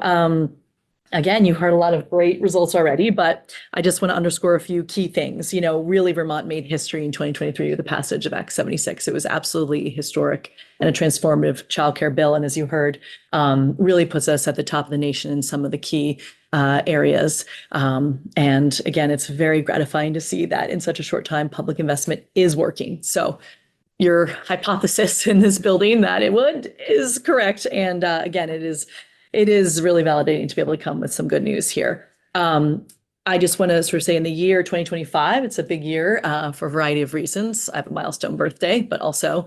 Again, you heard a lot of great results already, but I just want to underscore a few key things. You know, really Vermont made history in 2023 with the passage of Act 76. It was absolutely historic and a transformative childcare bill. And as you heard, really puts us at the top of the nation in some of the key areas. And again, it's very gratifying to see that in such a short time, public investment is working. So your hypothesis in this building that it would is correct. And again, it is really validating to be able to come with some good news here. I just want to sort of say in the year 2025, it's a big year for a variety of reasons. I have a milestone birthday, but also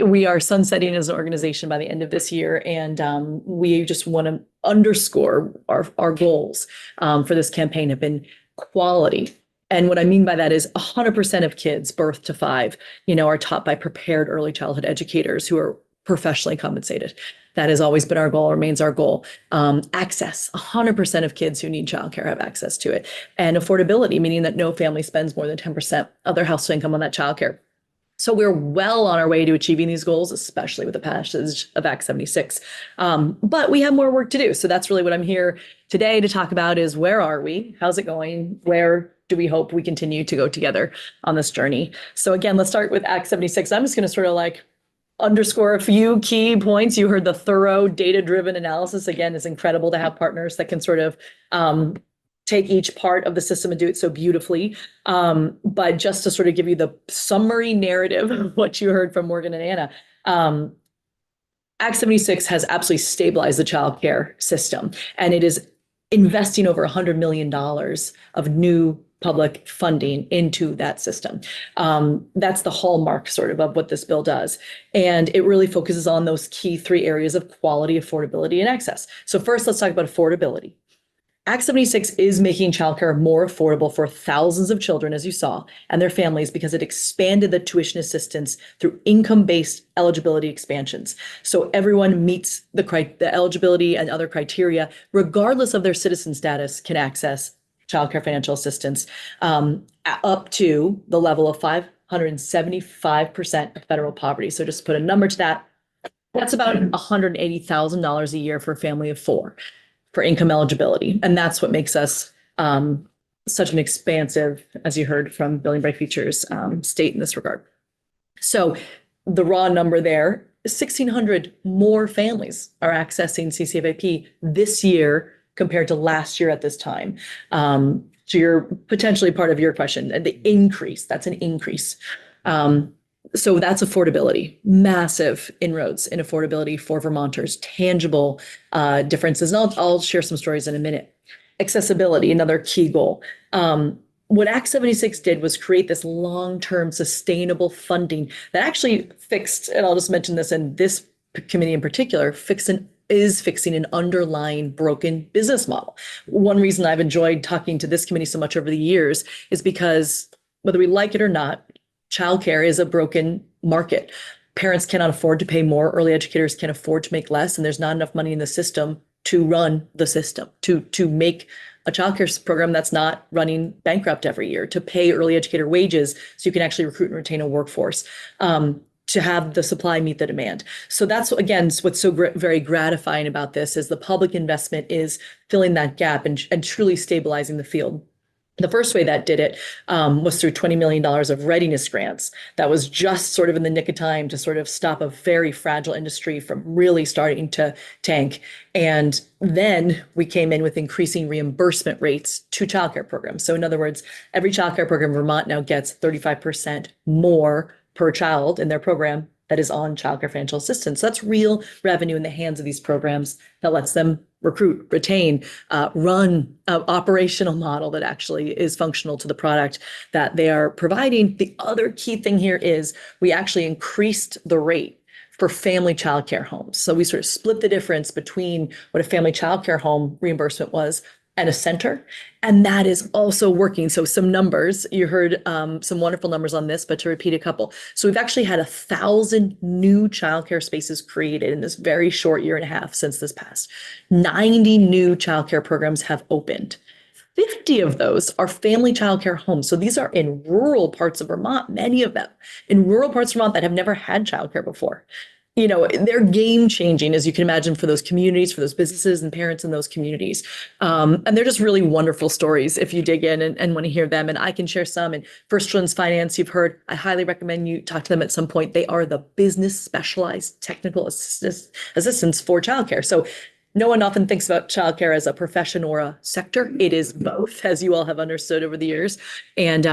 we are sunsetting as an organization by the end of this year. And we just want to underscore our goals for this campaign have been quality. And what I mean by that is 100% of kids birth to 5, are taught by prepared early childhood educators who are professionally compensated. That has always been our goal, remains our goal. Access, 100% of kids who need childcare have access to it. And affordability, meaning that no family spends more than 10% of their household income on that childcare. So we're well on our way to achieving these goals, especially with the passage of Act 76. But we have more work to do. So that's really what I'm here today to talk about is where are we? How's it going? Where do we hope we continue to go together on this journey? So again, let's start with Act 76. I'm just going to sort of underscore a few key points. You heard the thorough data-driven analysis. Again, it's incredible to have partners that can sort of take each part of the system and do it so beautifully. But just to sort of give you the summary narrative of what you heard from Morgan and Anna, Act 76 has absolutely stabilized the child care system, and it is investing over $100 million of new public funding into that system. That's the hallmark sort of what this bill does. And it really focuses on those key 3 areas of quality, affordability, and access. So first, let's talk about affordability. Act 76 is making childcare more affordable for thousands of children, as you saw, and their families because it expanded the tuition assistance through income-based eligibility expansions. So everyone meets the eligibility and other criteria, regardless of their citizen status, can access childcare financial assistance up to the level of 575% of federal poverty. So just to put a number to that, that's about $180,000 a year for a family of 4 for income eligibility. And that's what makes us such an expansive, as you heard from Building Bright Futures, state in this regard. So the raw number there, 1,600 more families are accessing CCFAP this year compared to last year at this time. So you're potentially part of your question, and the increase, that's an increase. So that's affordability, massive inroads in affordability for Vermonters, tangible differences. And I'll share some stories in a minute. Accessibility, another key goal. What Act 76 did was create this long-term sustainable funding that actually fixed, and I'll just mention this in this committee in particular, is fixing an underlying broken business model. One reason I've enjoyed talking to this committee so much over the years is because whether we like it or not, childcare is a broken market. Parents cannot afford to pay more, early educators can afford to make less, and there's not enough money in the system to run the system, to make a childcare program that's not running bankrupt every year, to pay early educator wages so you can actually recruit and retain a workforce, to have the supply meet the demand. So that's, again, what's so very gratifying about this is the public investment is filling that gap and truly stabilizing the field. The first way that did it was through $20 million of readiness grants. That was just sort of in the nick of time to sort of stop a very fragile industry from really starting to tank. And then we came in with increasing reimbursement rates to childcare programs. So in other words, every childcare program in Vermont now gets 35% more per child in their program that is on childcare financial assistance. So that's real revenue in the hands of these programs that lets them recruit, retain, run an operational model that actually is functional to the product that they are providing. The other key thing here is we actually increased the rate for family childcare homes. So we sort of split the difference between what a family childcare home reimbursement was and a center. And that is also working. So some numbers, you heard some wonderful numbers on this, but to repeat a couple. So we've actually had 1,000 new childcare spaces created in this very short year and a half since this passed. 90 new childcare programs have opened. 50 of those are family childcare homes. So these are in rural parts of Vermont, many of them in rural parts of Vermont that have never had childcare before. You know, they're game changing, as you can imagine, for those communities, for those businesses and parents in those communities. And they're just really wonderful stories if you dig in and want to hear them. And I can share some. And First Children's Finance, you've heard, I highly recommend you talk to them at some point. They are the business specialized technical assistance for childcare. So no one often thinks about childcare as a profession or a sector. It is both, as you all have understood over the years. And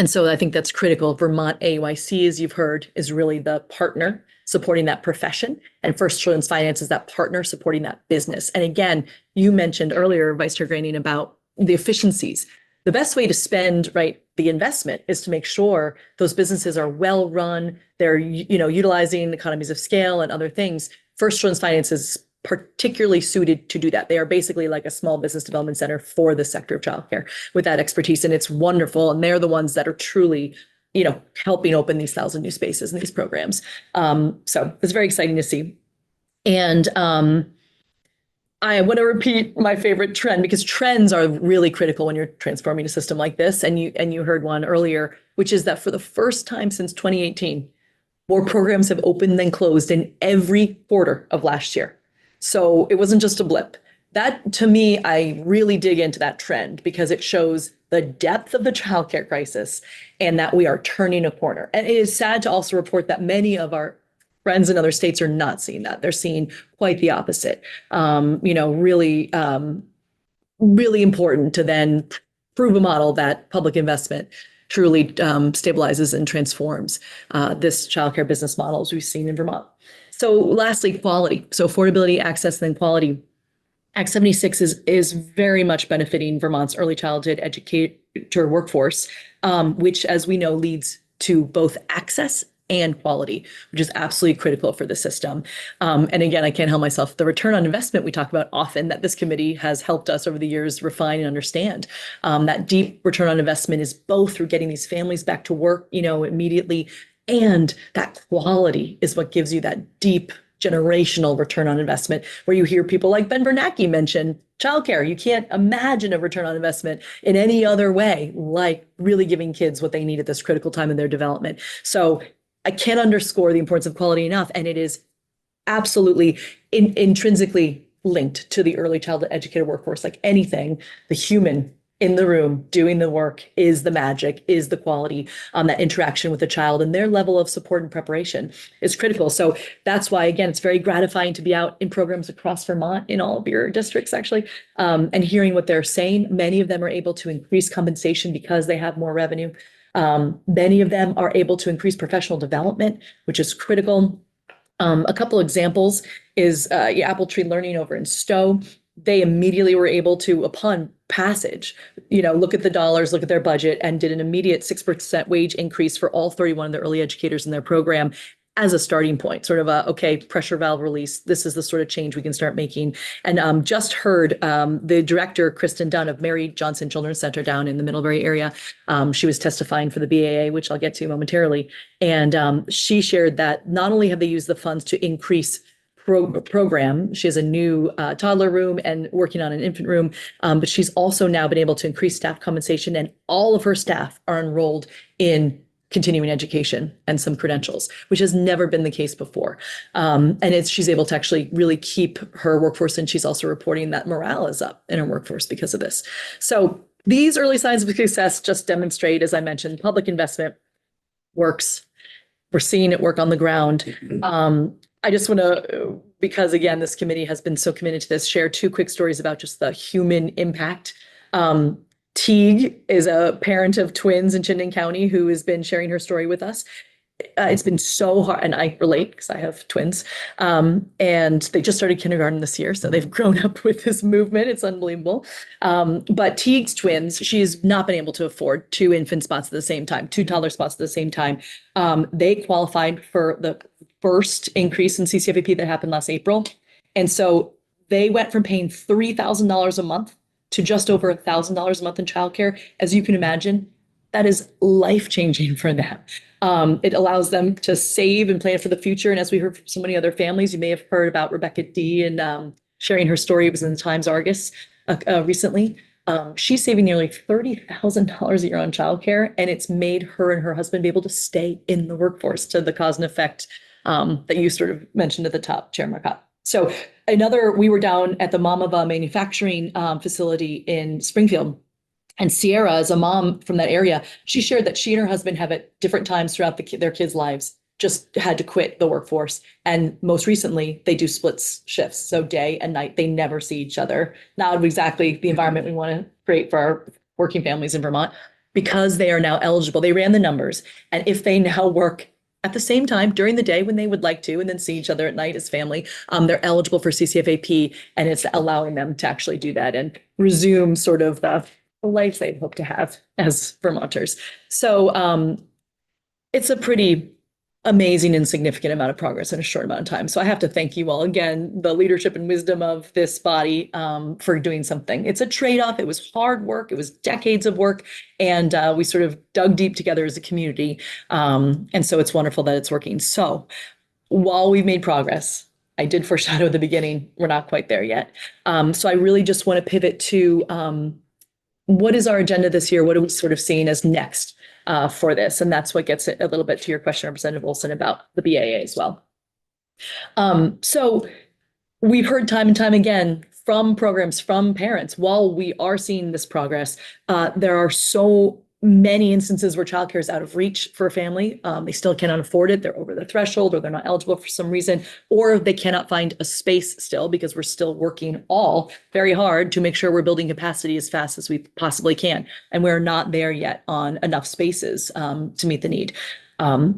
so I think that's critical. Vermont AYC, as you've heard, is really the partner supporting that profession. And First Children's Finance is that partner supporting that business. And again, you mentioned earlier, Vice Chair Graining, about the efficiencies. The best way to spend, right, the investment is to make sure those businesses are well run. They're, utilizing economies of scale and other things. First Children's Finance is particularly suited to do that. They are basically like a small business development center for the sector of childcare with that expertise. And it's wonderful. And they're the ones that are truly helping open these 1,000 new spaces in these programs. So it's very exciting to see. And I want to repeat my favorite trend, because trends are really critical when you're transforming a system like this. And you heard one earlier, which is that for the first time since 2018, more programs have opened than closed in every quarter of last year. So it wasn't just a blip. That, to me, I really dig into that trend because it shows the depth of the childcare crisis and that we are turning a corner. And it is sad to also report that many of our friends in other states are not seeing that. They're seeing quite the opposite. Really important to then prove a model that public investment truly stabilizes and transforms this childcare business model as we've seen in Vermont. So lastly, quality. So affordability, access, and then quality. Act 76 is very much benefiting Vermont's early childhood educator workforce, which, as we know, leads to both access and quality, which is absolutely critical for the system. And again, I can't help myself. The return on investment we talk about often, that this committee has helped us over the years refine and understand. That deep return on investment is both through getting these families back to work, immediately, and that quality is what gives you that deep generational return on investment, where you hear people like Ben Bernanke mention childcare. You can't imagine a return on investment in any other way, like really giving kids what they need at this critical time in their development. So I can't underscore the importance of quality enough. And it is absolutely intrinsically linked to the early childhood educator workforce, like anything, the human in the room doing the work is the magic, is the quality, that interaction with the child, and their level of support and preparation is critical. So that's why, again, it's very gratifying to be out in programs across Vermont in all of your districts, actually, and hearing what they're saying. Many of them are able to increase compensation because they have more revenue. Many of them are able to increase professional development, which is critical. A couple examples is Apple Tree Learning over in Stowe. They immediately were able to, upon passage, look at the dollars, look at their budget, and did an immediate 6% wage increase for all 31 of the early educators in their program as a starting point, sort of okay, pressure valve release. This is the sort of change we can start making. And just heard the director, Kristen Dunn of Mary Johnson Children's Center down in the Middlebury area. She was testifying for the BAA, which I'll get to momentarily. And she shared that not only have they used the funds to increase program. She has a new toddler room and working on an infant room, but she's also now been able to increase staff compensation, and all of her staff are enrolled in continuing education and some credentials, which has never been the case before. And she's able to actually really keep her workforce, and she's also reporting that morale is up in her workforce because of this. So these early signs of success just demonstrate, as I mentioned, public investment works. We're seeing it work on the ground. I just want to, because again, this committee has been so committed to this, share two quick stories about just the human impact. Teague is a parent of twins in Chittenden County who has been sharing her story with us. It's been so hard, and I relate because I have twins, and they just started kindergarten this year, so they've grown up with this movement. It's unbelievable. But Teague's twins, she's not been able to afford 2 infant spots at the same time, 2 toddler spots at the same time. They qualified for the first increase in CCFAP that happened last April, and so they went from paying $3,000 a month to just over $1,000 a month in childcare. As you can imagine, that is life-changing for them. It allows them to save and plan for the future. And as we heard from so many other families, you may have heard about Rebecca D. and sharing her story. It was in the Times Argus recently. She's saving nearly $30,000 a year on childcare, and it's made her and her husband be able to stay in the workforce, to the cause and effect that you sort of mentioned at the top, Chair Marcotte. So we were down at the Mamava manufacturing facility in Springfield. And Sierra, as a mom from that area, she shared that she and her husband have at different times throughout their kids' lives just had to quit the workforce. And most recently, they do split shifts. So day and night, they never see each other. Not exactly the environment we want to create for our working families in Vermont, because they are now eligible. They ran the numbers. And if they now work at the same time during the day when they would like to, and then see each other at night as family, they're eligible for CCFAP, and it's allowing them to actually do that and resume sort of the life they'd hope to have as Vermonters. So it's a pretty amazing and significant amount of progress in a short amount of time. So I have to thank you all again, the leadership and wisdom of this body, for doing something. It's a trade-off. It was hard work. It was decades of work. And we sort of dug deep together as a community. And so it's wonderful that it's working. So while we've made progress, I did foreshadow at the beginning, we're not quite there yet. So I really just want to pivot to what is our agenda this year? What are we sort of seeing as next for this? And that's what gets it a little bit to your question, Representative Olson, about the BAA as well. So we've heard time and time again from programs, from parents, while we are seeing this progress, there are so many instances where childcare is out of reach for a family. They still cannot afford it. They're over the threshold, or they're not eligible for some reason, or they cannot find a space still, because we're still working all very hard to make sure we're building capacity as fast as we possibly can. And we're not there yet on enough spaces to meet the need.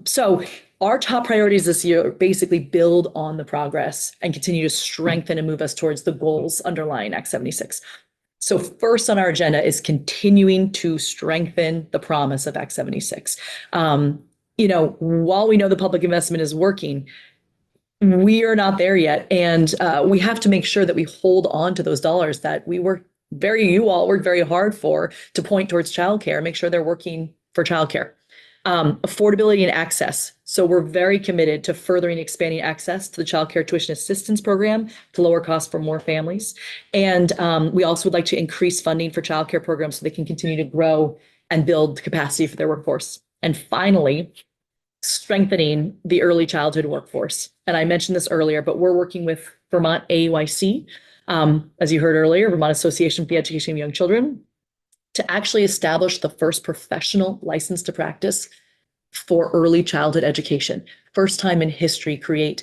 So our top priorities this year are basically build on the progress and continue to strengthen and move us towards the goals underlying Act 76. So first on our agenda is continuing to strengthen the promise of Act 76. While we know the public investment is working, we are not there yet. And we have to make sure that we hold on to those dollars that you all worked very hard for, to point towards childcare, make sure they're working for childcare. Affordability and access. So we're very committed to furthering expanding access to the Child Care Tuition Assistance Program to lower costs for more families. And we also would like to increase funding for childcare programs so they can continue to grow and build capacity for their workforce. And finally, strengthening the early childhood workforce. And I mentioned this earlier, but we're working with Vermont AYC, as you heard earlier, Vermont Association for the Education of Young Children, to actually establish the first professional license to practice for early childhood education. First time in history, create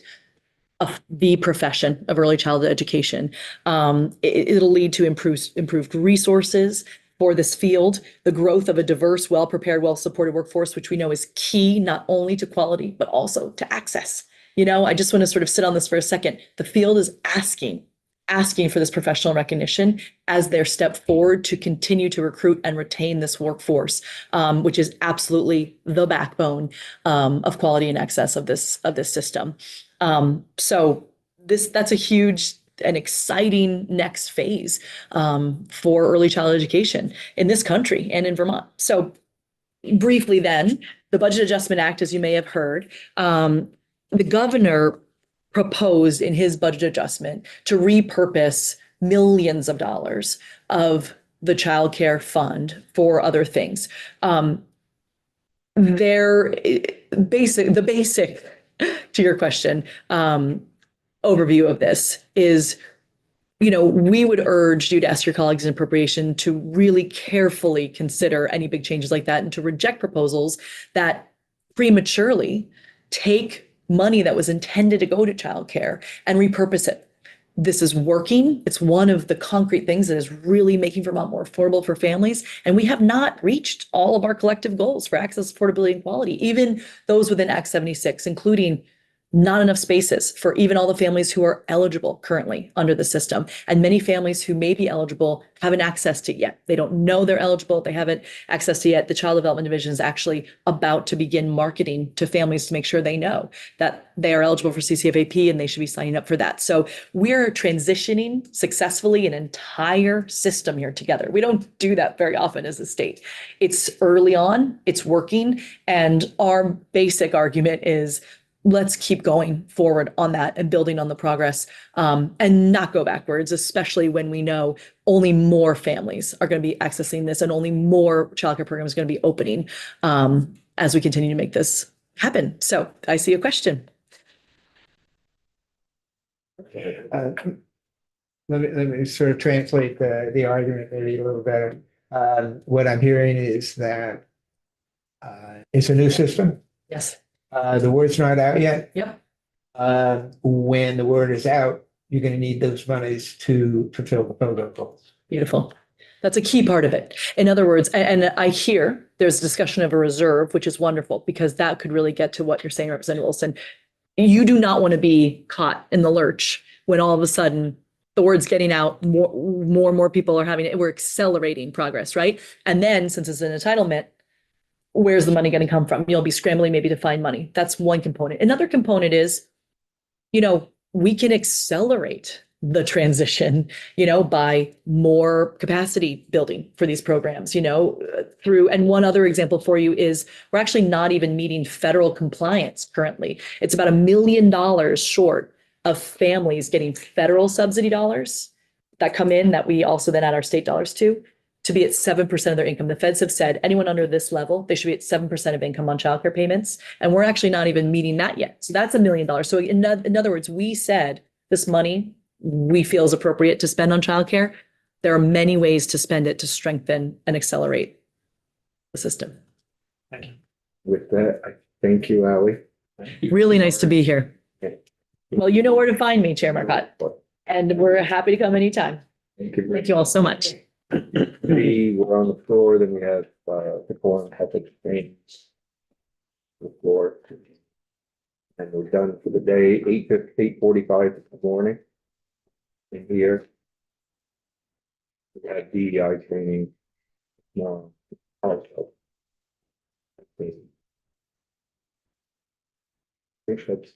the profession of early childhood education. It'll lead to improved resources for this field, the growth of a diverse, well-prepared, well-supported workforce, which we know is key not only to quality, but also to access. I just want to sort of sit on this for a second. The field is asking for this professional recognition as their step forward to continue to recruit and retain this workforce, which is absolutely the backbone of quality and access of this system. So that's a huge and exciting next phase for early childhood education in this country and in Vermont. So briefly then, the Budget Adjustment Act, as you may have heard, the governor proposed in his budget adjustment to repurpose millions of dollars of the child care fund for other things. The basic to your question, overview of this is, we would urge you to ask your colleagues in appropriation to really carefully consider any big changes like that and to reject proposals that prematurely take money that was intended to go to childcare and repurpose it. This is working. It's one of the concrete things that is really making Vermont more affordable for families. And we have not reached all of our collective goals for access, affordability, and quality, even those within Act 76, including not enough spaces for even all the families who are eligible currently under the system. And many families who may be eligible haven't accessed it yet. They don't know they're eligible. They haven't accessed it yet. The Child Development Division is actually about to begin marketing to families to make sure they know that they are eligible for CCFAP and they should be signing up for that. So we're transitioning successfully an entire system here together. We don't do that very often as a state. It's early on, it's working. And our basic argument is, let's keep going forward on that and building on the progress and not go backwards, especially when we know only more families are going to be accessing this and only more childcare programs are going to be opening as we continue to make this happen. So I see a question. Let me sort of translate the argument maybe a little better. What I'm hearing is that it's a new system. Yes. The word's not out yet. Yep. When the word is out, you're going to need those monies to fulfill the program goals. Beautiful. That's a key part of it. In other words, and I hear there's discussion of a reserve, which is wonderful because that could really get to what you're saying, Representative Wilson. You do not want to be caught in the lurch when all of a sudden the word's getting out, more and more people are having it. We're accelerating progress, right? And then since it's an entitlement, where's the money going to come from? You'll be scrambling maybe to find money. That's one component. Another component is, we can accelerate the transition, by more capacity building for these programs, through, and one other example for you is we're actually not even meeting federal compliance currently. It's about $1 million short of families getting federal subsidy dollars that come in that we also then add our state dollars to be at 7% of their income. The feds have said anyone under this level, they should be at 7% of income on childcare payments. And we're actually not even meeting that yet. So that's $1 million. So in other words, we said this money we feel is appropriate to spend on childcare. There are many ways to spend it to strengthen and accelerate the system. Thank you. With that, I thank you, Ally. Really nice to be here. Well, you know where to find me, Chair Marcotte, and we're happy to come anytime. Thank you all so much. We were on the floor, then we have the forum ethics trainings. The floor. And we're done for the day, 8:45 in the morning. In here. We had DEI training. No, also. I think that's